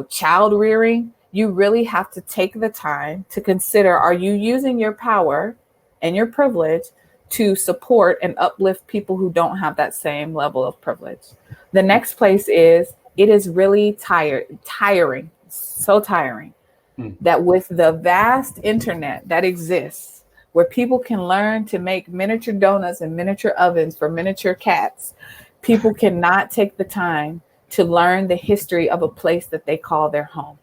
child rearing, you really have to take the time to consider, are you using your power and your privilege to support and uplift people who don't have that same level of privilege? The next place is, it is really tiring, so tiring that with the vast internet that exists, where people can learn to make miniature donuts and miniature ovens for miniature cats, people cannot take the time to learn the history of a place that they call their home.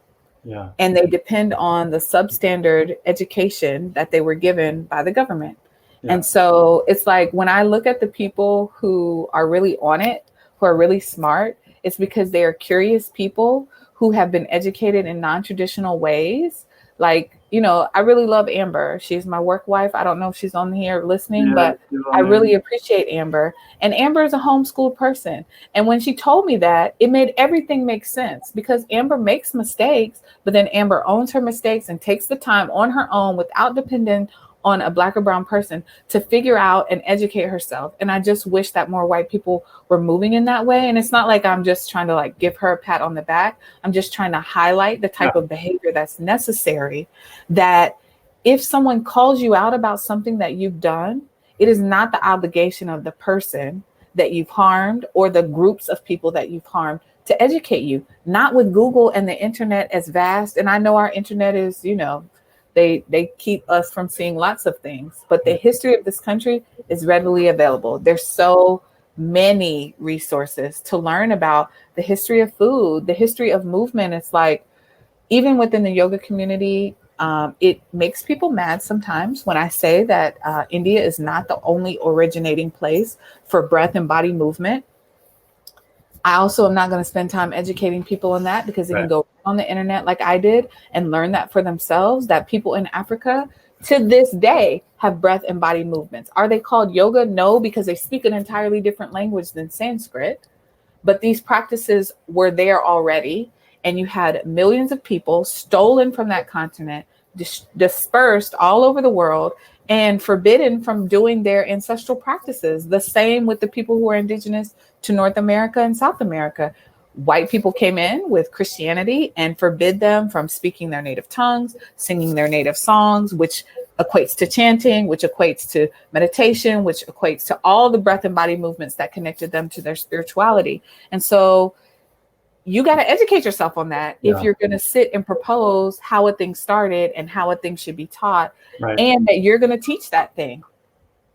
Yeah. And they depend on the substandard education that they were given by the government. Yeah. And so it's like, when I look at the people who are really on it, who are really smart, it's because they are curious people who have been educated in non-traditional ways. Like, I really love Amber. She's my work wife. I don't know if she's on here listening, but I really appreciate Amber. And Amber is a homeschooled person. And when she told me that, it made everything make sense, because Amber makes mistakes, but then Amber owns her mistakes and takes the time on her own without depending on a Black or brown person to figure out and educate herself. And I just wish that more white people were moving in that way. And it's not like I'm just trying to give her a pat on the back. I'm just trying to highlight the type of behavior that's necessary, that if someone calls you out about something that you've done, it is not the obligation of the person that you've harmed or the groups of people that you've harmed to educate you. Not with Google and the internet as vast. And I know our internet is, they keep us from seeing lots of things, but the history of this country is readily available. There's so many resources to learn about the history of food, the history of movement. It's like, even within the yoga community, it makes people mad sometimes when I say that India is not the only originating place for breath and body movement. I also am not going to spend time educating people on that, because they can go on the internet like I did and learn that for themselves, that people in Africa to this day have breath and body movements. Are they called yoga? No, because they speak an entirely different language than Sanskrit. But these practices were there already. And you had millions of people stolen from that continent, dispersed all over the world, and forbidden from doing their ancestral practices. The same with the people who are indigenous to North America and South America. White people came in with Christianity and forbid them from speaking their native tongues, singing their native songs, which equates to chanting, which equates to meditation, which equates to all the breath and body movements that connected them to their spirituality. And so you got to educate yourself on that if you're going to sit and propose how a thing started and how a thing should be taught, and that you're going to teach that thing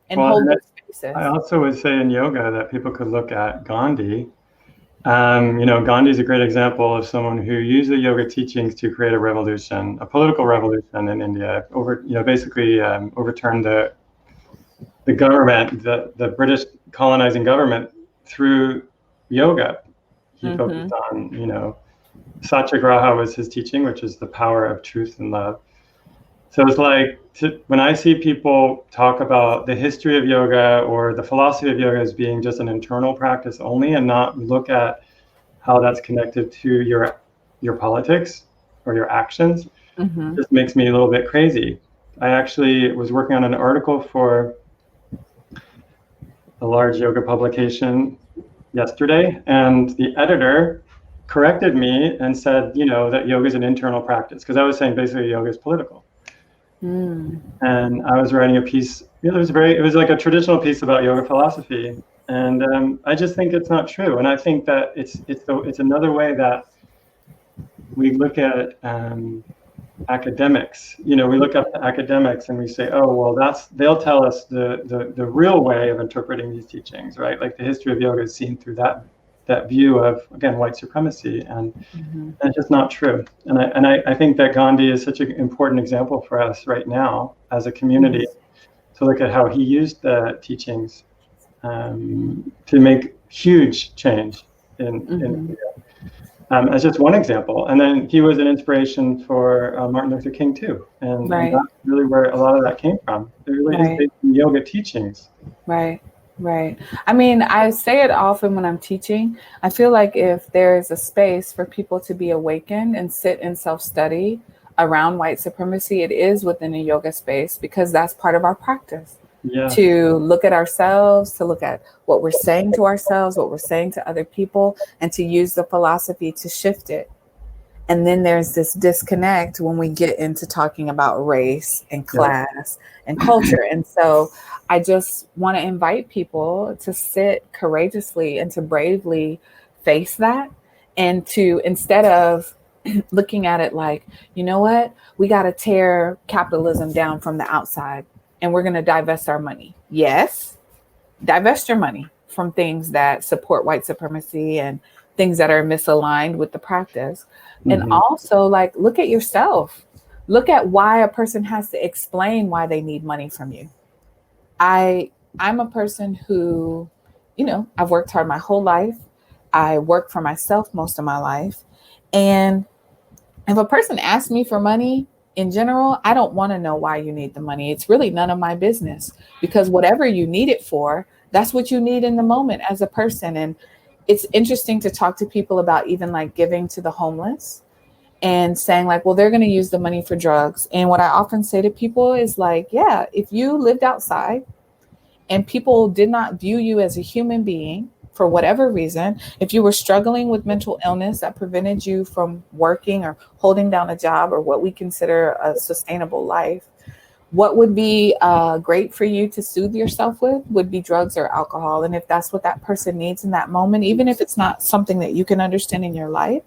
and hold those spaces. I also would say in yoga that people could look at Gandhi. Gandhi is a great example of someone who used the yoga teachings to create a revolution, a political revolution in India. Overturned the government, the British colonizing government, through yoga. He focused on, Satyagraha was his teaching, which is the power of truth and love. So it's like, when I see people talk about the history of yoga or the philosophy of yoga as being just an internal practice only, and not look at how that's connected to your politics or your actions, just makes me a little bit crazy. I actually was working on an article for a large yoga publication yesterday, and the editor corrected me and said, that yoga is an internal practice, because I was saying basically yoga is political. And I was writing a piece. It was like a traditional piece about yoga philosophy, and I just think it's not true. And I think that it's another way that we look at academics. We look up to academics and we say, oh, well, they'll tell us the real way of interpreting these teachings, right? Like the history of yoga is seen through that view of, again, white supremacy, and it's just not true. And I think that Gandhi is such an important example for us right now as a community to look at how he used the teachings to make huge change in India. as just one example. And then he was an inspiration for Martin Luther King too. And that's really where a lot of that came from. It really is based in yoga teachings. Right. Right. I mean, I say it often when I'm teaching. I feel like if there is a space for people to be awakened and sit in self-study around white supremacy, it is within a yoga space, because that's part of our practice. Yeah. To look at ourselves, to look at what we're saying to ourselves, what we're saying to other people, and to use the philosophy to shift it. And then there's this disconnect when we get into talking about race and class and culture. And so I just want to invite people to sit courageously and to bravely face that, and to, instead of looking at it like, you know what, we got to tear capitalism down from the outside and we're going to divest our money. Yes, divest your money from things that support white supremacy and things that are misaligned with the practice. And also, like, look at yourself. Look at why a person has to explain why they need money from you. I'm a person who, you know, I've worked hard my whole life. I work for myself most of my life. And if a person asks me for money in general, I don't want to know why you need the money. It's really none of my business, because whatever you need it for, that's what you need in the moment as a person. And it's interesting to talk to people about even like giving to the homeless and saying like, well, they're going to use the money for drugs. And what I often say to people is like, yeah, if you lived outside and people did not view you as a human being for whatever reason, if you were struggling with mental illness that prevented you from working or holding down a job or what we consider a sustainable life, what would be great for you to soothe yourself with would be drugs or alcohol. And if that's what that person needs in that moment, even if it's not something that you can understand in your life,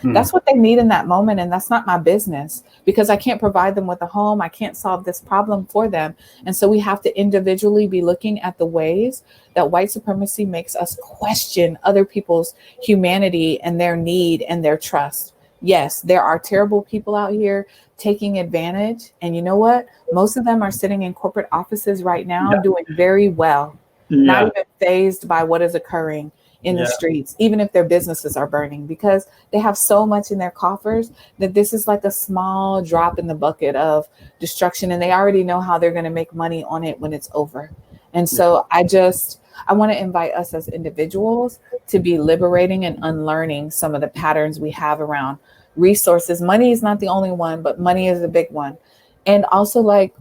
that's what they need in that moment. And that's not my business, because I can't provide them with a home. I can't solve this problem for them. And so we have to individually be looking at the ways that white supremacy makes us question other people's humanity and their need and their trust. Yes, there are terrible people out here taking advantage. And you know what? Most of them are sitting in corporate offices right now doing very well, not even fazed by what is occurring in the streets, even if their businesses are burning, because they have so much in their coffers that this is like a small drop in the bucket of destruction. And they already know how they're going to make money on it when it's over. And so I want to invite us as individuals to be liberating and unlearning some of the patterns we have around resources. Money is not the only one, but money is a big one. And also like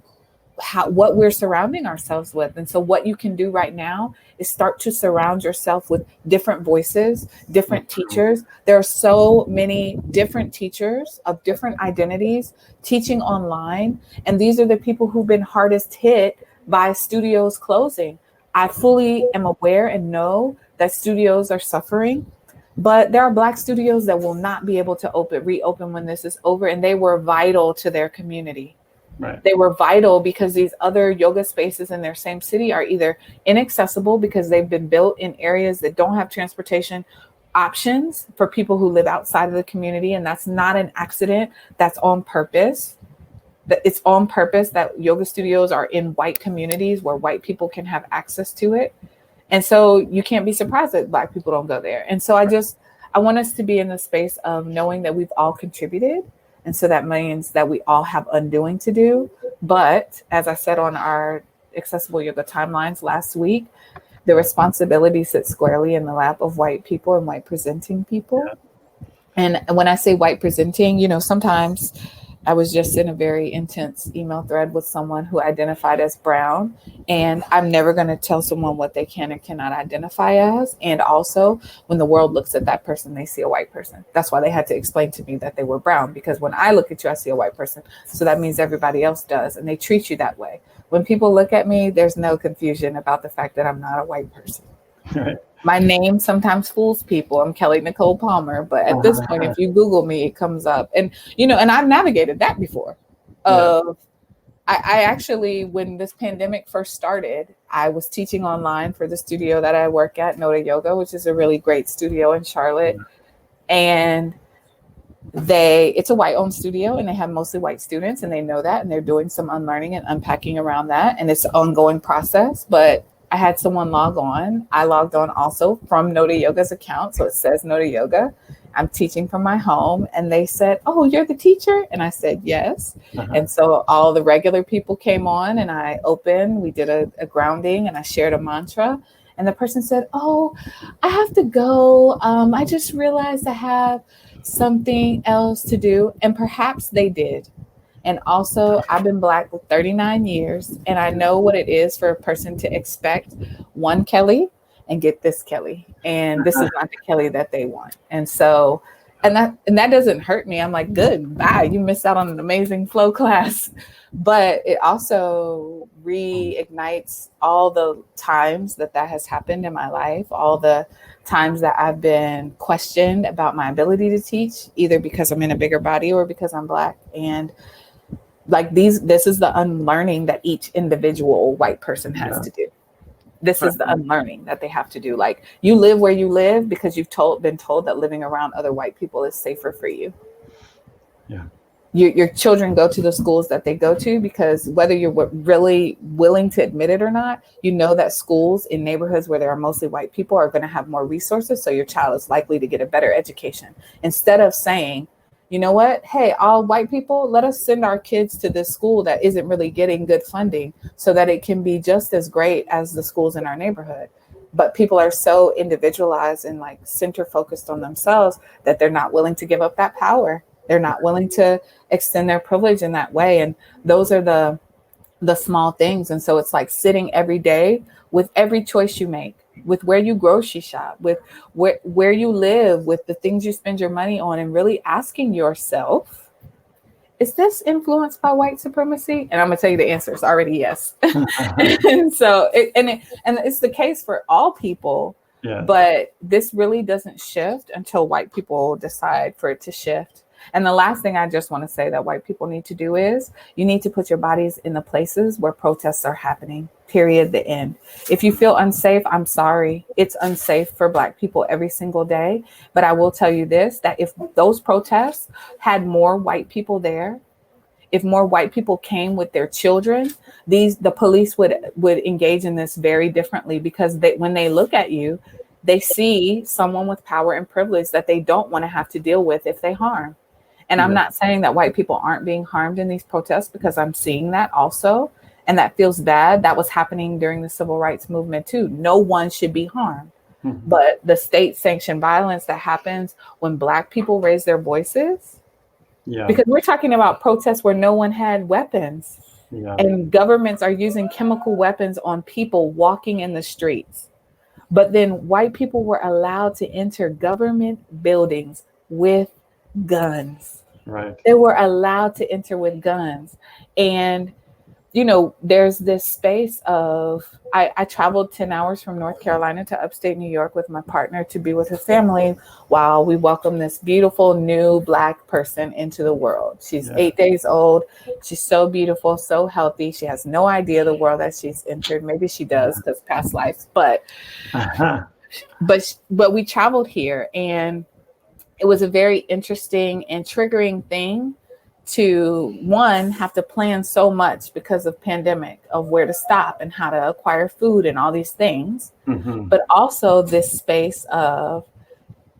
what we're surrounding ourselves with. And so what you can do right now is start to surround yourself with different voices, different teachers. There are so many different teachers of different identities teaching online. And these are the people who've been hardest hit by studios closing. I fully am aware and know that studios are suffering, but there are Black studios that will not be able to reopen when this is over. And they were vital to their community. Right. They were vital because these other yoga spaces in their same city are either inaccessible because they've been built in areas that don't have transportation options for people who live outside of the community. And that's not an accident. That's on purpose. It's on purpose that yoga studios are in white communities where white people can have access to it. And so you can't be surprised that Black people don't go there. And so I want us to be in the space of knowing that we've all contributed. And so that means that we all have undoing to do. But as I said on our accessible yoga timelines last week, the responsibility sits squarely in the lap of white people and white presenting people. Yeah. And when I say white presenting, you know, sometimes I was just in a very intense email thread with someone who identified as brown, and I'm never going to tell someone what they can and cannot identify as. And also, when the world looks at that person, they see a white person. That's why they had to explain to me that they were brown, because when I look at you, I see a white person. So that means everybody else does, and they treat you that way. When people look at me, there's no confusion about the fact that I'm not a white person. Right. My name sometimes fools people. I'm Kelley Nicole Palmer, but at this point, if you Google me, it comes up. And, you know, and I've navigated that before. I actually, when this pandemic first started, I was teaching online for the studio that I work at, Noda Yoga, which is a really great studio in Charlotte. And it's a white-owned studio, and they have mostly white students, and they know that, and they're doing some unlearning and unpacking around that. And it's an ongoing process, but I had someone log on. I logged on also from Noda Yoga's account. So it says Noda Yoga. I'm teaching from my home. And they said, "Oh, you're the teacher?" And I said, "Yes." And so all the regular people came on and I opened, we did a grounding and I shared a mantra. And the person said, "Oh, I have to go. I just realized I have something else to do." And perhaps they did. And also, I've been Black for 39 years, and I know what it is for a person to expect one Kelley and get this Kelley. And this is not the Kelley that they want. And so, and that doesn't hurt me. I'm like, good, bye. You missed out on an amazing flow class. But it also reignites all the times that has happened in my life, all the times that I've been questioned about my ability to teach, either because I'm in a bigger body or because I'm Black. And like this is the unlearning that each individual white person has to do. This is the unlearning that they have to do. Like, you live where you live because you've been told that living around other white people is safer for you. Yeah. Your children go to the schools that they go to because whether you're really willing to admit it or not, you know that schools in neighborhoods where there are mostly white people are going to have more resources. So your child is likely to get a better education. Instead of saying, you know what, hey, all white people, let us send our kids to this school that isn't really getting good funding so that it can be just as great as the schools in our neighborhood. But people are so individualized and like center focused on themselves that they're not willing to give up that power. They're not willing to extend their privilege in that way. And those are the small things. And so it's like sitting every day with every choice you make, with where you grocery shop, with where you live, with the things you spend your money on, and really asking yourself, is this influenced by white supremacy? And I'm gonna tell you the answer is already yes. And so it's the case for all people, but this really doesn't shift until white people decide for it to shift. And the last thing I just want to say that white people need to do is you need to put your bodies in the places where protests are happening, period, the end. If you feel unsafe, I'm sorry. It's unsafe for Black people every single day. But I will tell you this, that if those protests had more white people there, if more white people came with their children, the police would engage in this very differently, because when they look at you, they see someone with power and privilege that they don't want to have to deal with if they harm. And I'm not saying that white people aren't being harmed in these protests, because I'm seeing that also. And that feels bad. That was happening during the civil rights movement too. No one should be harmed. But the state sanctioned violence that happens when Black people raise their voices, because we're talking about protests where no one had weapons and governments are using chemical weapons on people walking in the streets. But then white people were allowed to enter government buildings with guns. Right. They were allowed to enter with guns. And, you know, there's this space of, I traveled 10 hours from North Carolina to upstate New York with my partner to be with her family while we welcome this beautiful new Black person into the world. She's 8 days old. She's so beautiful, so healthy. She has no idea the world that she's entered. Maybe she does because past lives, but we traveled here, and it was a very interesting and triggering thing to, one, have to plan so much because of pandemic, of where to stop and how to acquire food and all these things. But also this space of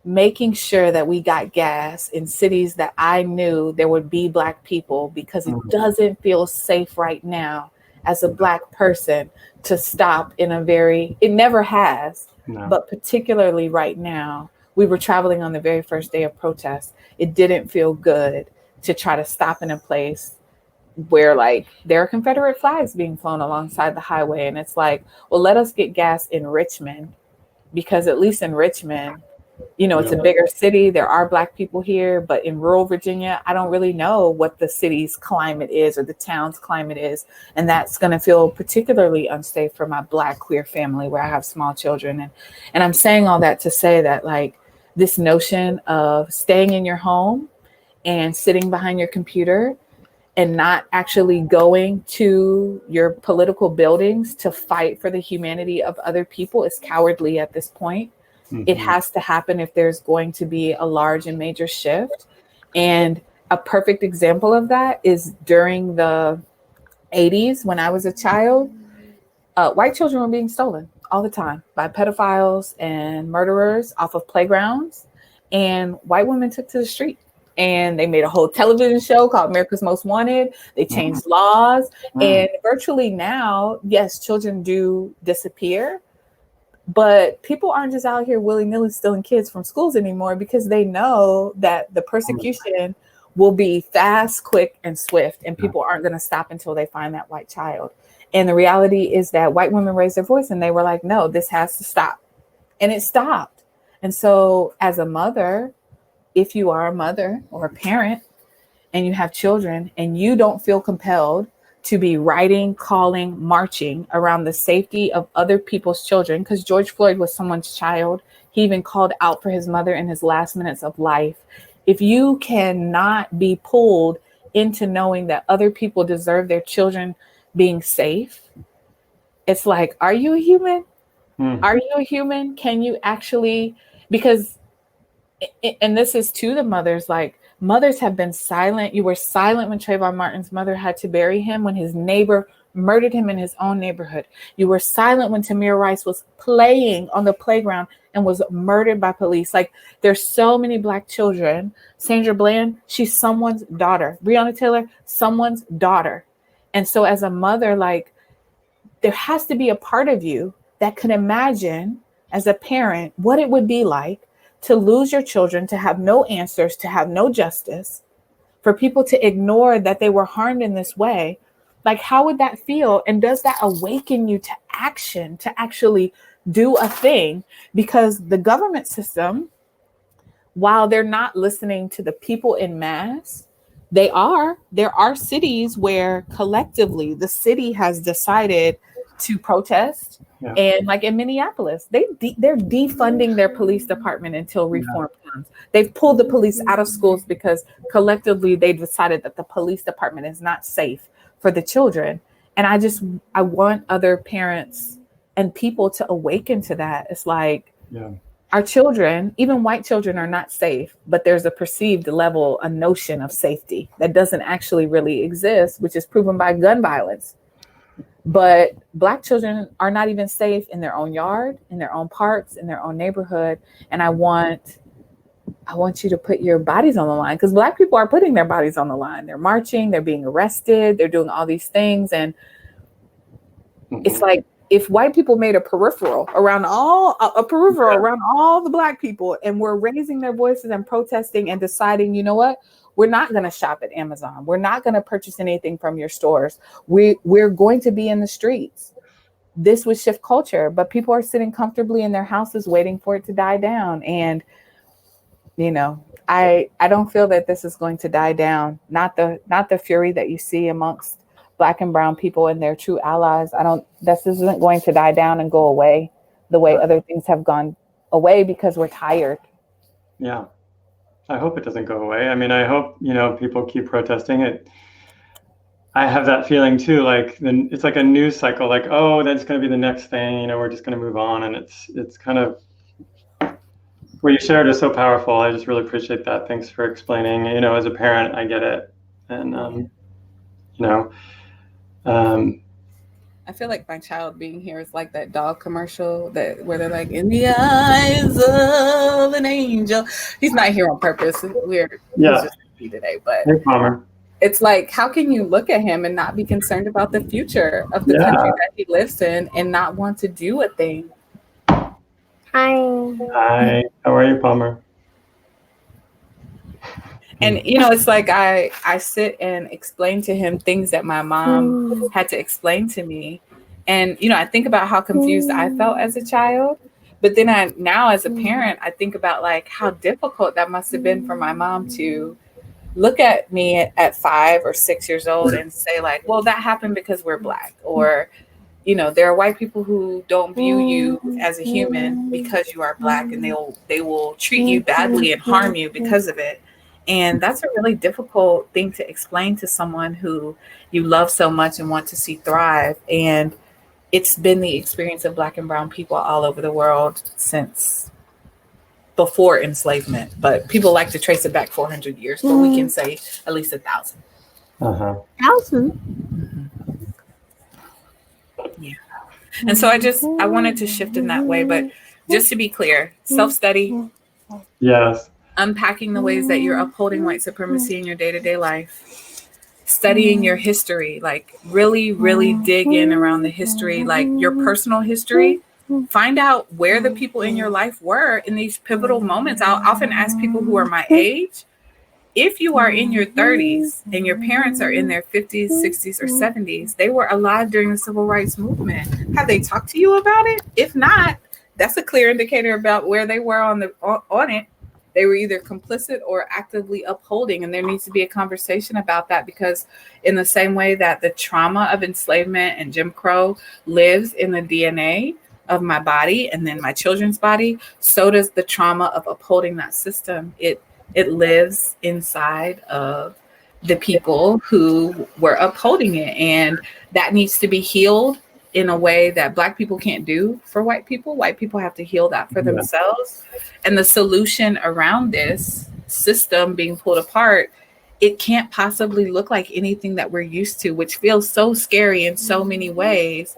making sure that we got gas in cities that I knew there would be Black people, because it doesn't feel safe right now as a Black person to stop in it never has, but particularly right now. We were traveling on the very first day of protest. It didn't feel good to try to stop in a place where like there are Confederate flags being flown alongside the highway. And it's like, well, let us get gas in Richmond, because at least in Richmond, you know, it's a bigger city. There are Black people here, but in rural Virginia, I don't really know what the city's climate is or the town's climate is. And that's going to feel particularly unsafe for my Black queer family where I have small children. And I'm saying all that to say that like this notion of staying in your home and sitting behind your computer and not actually going to your political buildings to fight for the humanity of other people is cowardly at this point. It has to happen if there's going to be a large and major shift. And a perfect example of that is during the 80s, when I was a child, white children were being stolen all the time by pedophiles and murderers off of playgrounds. And white women took to the street and they made a whole television show called America's Most Wanted. They changed laws. And virtually now, yes, children do disappear, but people aren't just out here willy-nilly stealing kids from schools anymore because they know that the persecution will be fast, quick, and swift, and people aren't going to stop until they find that white child. And the reality is that white women raised their voice and they were like, no, this has to stop. And it stopped. And so as a mother, if you are a mother or a parent and you have children and you don't feel compelled to be writing, calling, marching around the safety of other people's children, because George Floyd was someone's child. He even called out for his mother in his last minutes of life. If you cannot be pulled into knowing that other people deserve their children being safe, it's like, are you a human? Are you a human? Can you actually, because, and this is to the mothers, like, mothers have been silent. You were silent when Trayvon Martin's mother had to bury him, when his neighbor murdered him in his own neighborhood. You were silent when Tamir Rice was playing on the playground and was murdered by police. Like, there's so many Black children. Sandra Bland, she's someone's daughter. Breonna Taylor, someone's daughter. And so as a mother, like, there has to be a part of you that can imagine as a parent what it would be like to lose your children, to have no answers, to have no justice, for people to ignore that they were harmed in this way. Like, how would that feel? And does that awaken you to action, to actually do a thing? Because the government system, while they're not listening to the people in mass, there are cities where collectively the city has decided to protest. Yeah. And like in Minneapolis, they're defunding their police department until reform comes. They've pulled the police out of schools because collectively they decided that the police department is not safe for the children. And I want other parents and people to awaken to that. It's like, our children, even white children, are not safe, but there's a perceived level, a notion of safety that doesn't actually really exist, which is proven by gun violence. But Black children are not even safe in their own yard, in their own parks, in their own neighborhood. And I want you to put your bodies on the line, because Black people are putting their bodies on the line. They're marching, they're being arrested, they're doing all these things. And it's like, if white people made a peripheral around all the Black people, and we're raising their voices and protesting and deciding, you know what? We're not going to shop at Amazon. We're not going to purchase anything from your stores. We're going to be in the streets. This would shift culture, but people are sitting comfortably in their houses waiting for it to die down. And, you know, I don't feel that this is going to die down. Not the fury that you see amongst Black and brown people and their true allies. This isn't going to die down and go away the way other things have gone away, because we're tired. Yeah. I hope it doesn't go away. I mean, I hope, people keep protesting it. I have that feeling too, like it's like a news cycle, like, oh, that's going to be the next thing, we're just going to move on. And it's kind of, what you shared is so powerful. I just really appreciate that. Thanks for explaining. As a parent, I get it. And, I feel like my child being here is like that dog commercial where they're like, in the eyes of an angel. He's not here on purpose. He's just today, but hey, Palmer. It's like, how can you look at him and not be concerned about the future of the country that he lives in and not want to do a thing? Hi. How are you, Palmer? And, it's like I sit and explain to him things that my mom had to explain to me. And, I think about how confused I felt as a child. But then now as a parent, I think about like how difficult that must have been for my mom to look at me at 5 or 6 years old and say like, well, that happened because we're Black. Or, there are white people who don't view you as a human because you are Black, and they will treat you badly and harm you because of it. And that's a really difficult thing to explain to someone who you love so much and want to see thrive. And it's been the experience of Black and brown people all over the world since before enslavement. But people like to trace it back 400 years, but we can say at least 1,000. 1,000? Yeah. And so I wanted to shift in that way. But just to be clear, self-study. Yes. unpacking the ways that you're upholding white supremacy in your day-to-day life, studying your history, like really dig in around the history, like your personal history. Find out where the people in your life were in these pivotal moments. I'll often ask people who are my age, if you are in your 30s and your parents are in their 50s, 60s, or 70s, they were alive during the civil rights movement. Have they talked to you about it? If not, that's a clear indicator about where they were on it. They were either complicit or actively upholding, and there needs to be a conversation about that, because in the same way that the trauma of enslavement and Jim Crow lives in the DNA of my body and then my children's body, so does the trauma of upholding that system. It lives inside of the people who were upholding it, and that needs to be healed in a way that Black people can't do for white people. White people have to heal that for themselves. And the solution around this system being pulled apart, it can't possibly look like anything that we're used to, which feels so scary in so many ways.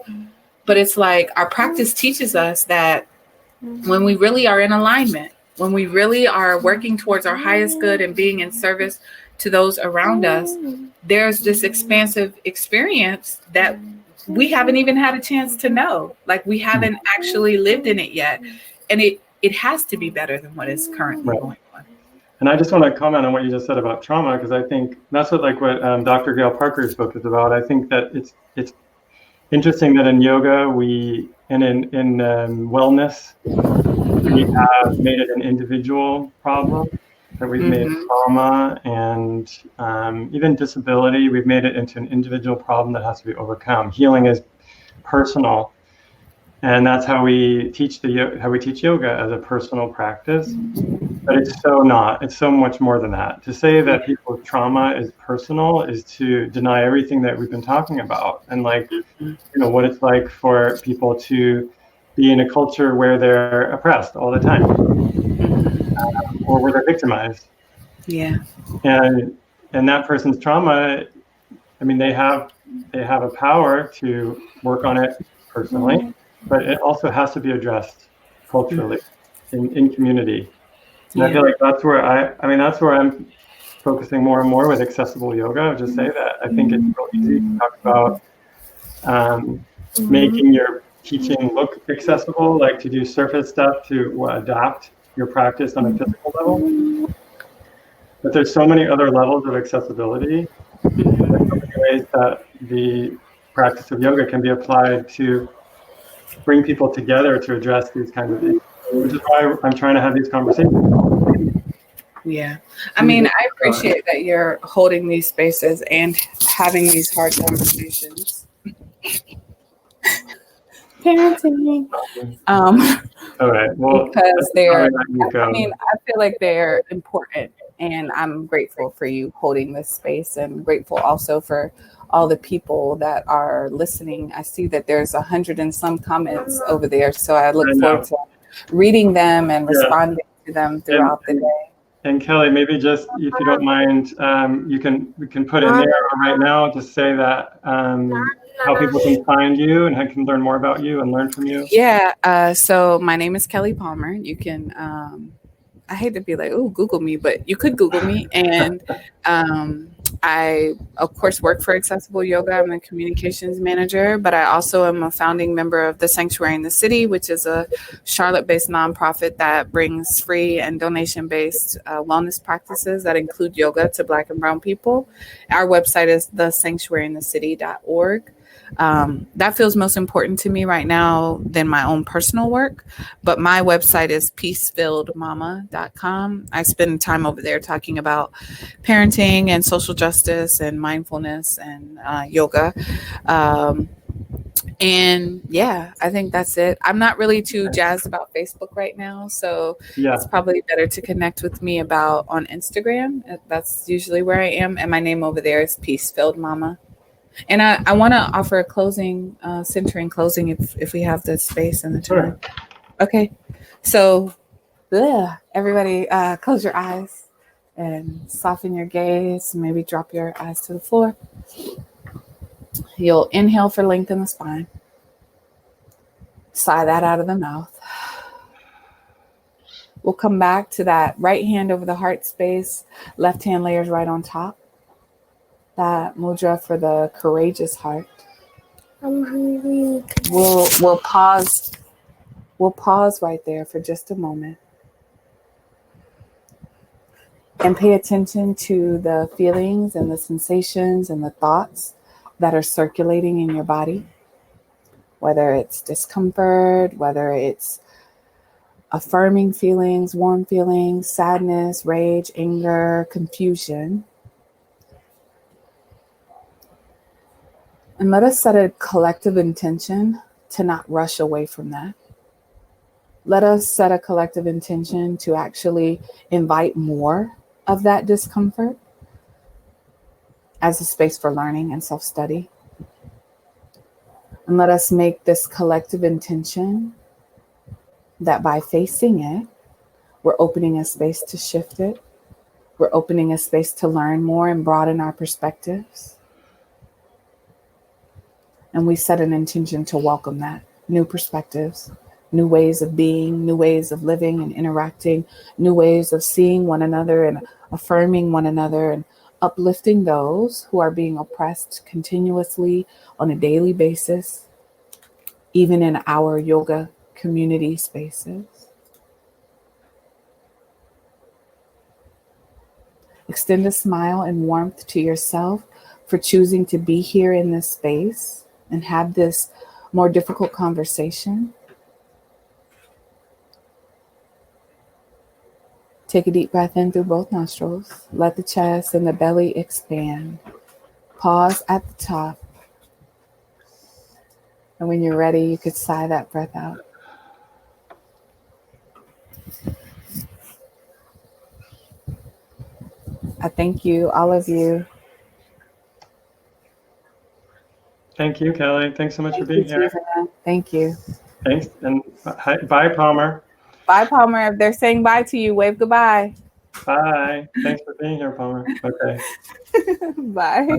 But it's like our practice teaches us that when we really are in alignment, when we really are working towards our highest good and being in service to those around us, there's this expansive experience that we haven't even had a chance to know. Like, we haven't actually lived in it yet. And it has to be better than what is currently going on. And I just want to comment on what you just said about trauma, because I think that's what Dr. Gail Parker's book is about. I think that it's interesting that in yoga and in wellness, we have made it an individual problem, that we've made trauma and even disability, we've made it into an individual problem that has to be overcome. Healing is personal, and that's how we teach yoga, as a personal practice. But it's so not. It's so much more than that. To say that people's trauma is personal is to deny everything that we've been talking about, and what it's like for people to be in a culture where they're oppressed all the time, or where they're victimized. Yeah. And that person's trauma, I mean, they have a power to work on it personally, but it also has to be addressed culturally in community. And I feel like that's where that's where I'm focusing more and more with accessible yoga. I'll just say that I think it's real easy to talk about making your teaching look accessible, like to do surface stuff to adapt your practice on a physical level. But there's so many other levels of accessibility. There's so many ways that the practice of yoga can be applied to bring people together to address these kinds of issues, which is why I'm trying to have these conversations. Yeah. I mean, I appreciate that you're holding these spaces and having these hard conversations. Parenting. All right. Well, because I feel like they're important, and I'm grateful for you holding this space, and grateful also for all the people that are listening. I see that there's 100 and some comments over there, so I look forward to reading them and responding to them throughout the day. And Kelley, maybe just, if you don't mind, we can put in there right now, just say that how people can find you and how can learn more about you and learn from you. Yeah. So my name is Kelley Palmer. You can, I hate to be like, oh, Google me, but you could Google me. And I, of course, work for Accessible Yoga. I'm a communications manager, but I also am a founding member of the Sanctuary in the City, which is a Charlotte-based nonprofit that brings free and donation-based wellness practices that include yoga to Black and Brown people. Our website is thesanctuaryinthecity.org. That feels most important to me right now than my own personal work. But my website is peacefilledmama.com. I spend time over there talking about parenting and social justice and mindfulness and yoga. And yeah, I think that's it. I'm not really too jazzed about Facebook right now, so it's probably better to connect with me on Instagram. That's usually where I am. And my name over there is Peacefilled Mama. And I want to offer a closing, centering closing if we have the space and the time. Sure. Okay. So everybody close your eyes and soften your gaze. Maybe drop your eyes to the floor. You'll inhale for length in the spine. Sigh that out of the mouth. We'll come back to that right hand over the heart space, left hand layers right on top. That mudra for the courageous heart. We'll pause. We'll pause right there for just a moment and pay attention to the feelings and the sensations and the thoughts that are circulating in your body, whether it's discomfort, whether it's affirming feelings, warm feelings, sadness, rage, anger, confusion. And let us set a collective intention to not rush away from that. Let us set a collective intention to actually invite more of that discomfort as a space for learning and self-study. And let us make this collective intention that by facing it, we're opening a space to shift it. We're opening a space to learn more and broaden our perspectives. And we set an intention to welcome that. New perspectives, new ways of being, new ways of living and interacting, new ways of seeing one another and affirming one another and uplifting those who are being oppressed continuously on a daily basis, even in our yoga community spaces. Extend a smile and warmth to yourself for choosing to be here in this space and have this more difficult conversation. Take a deep breath in through both nostrils. Let the chest and the belly expand. Pause at the top. And when you're ready, you could sigh that breath out. I thank you, all of you. Thank you, Kelley. Thanks so much for being here. Jivana. Thank you. Thanks. And bye, Palmer. Bye, Palmer. If they're saying bye to you, wave goodbye. Bye. Thanks for being here, Palmer. Okay. Bye.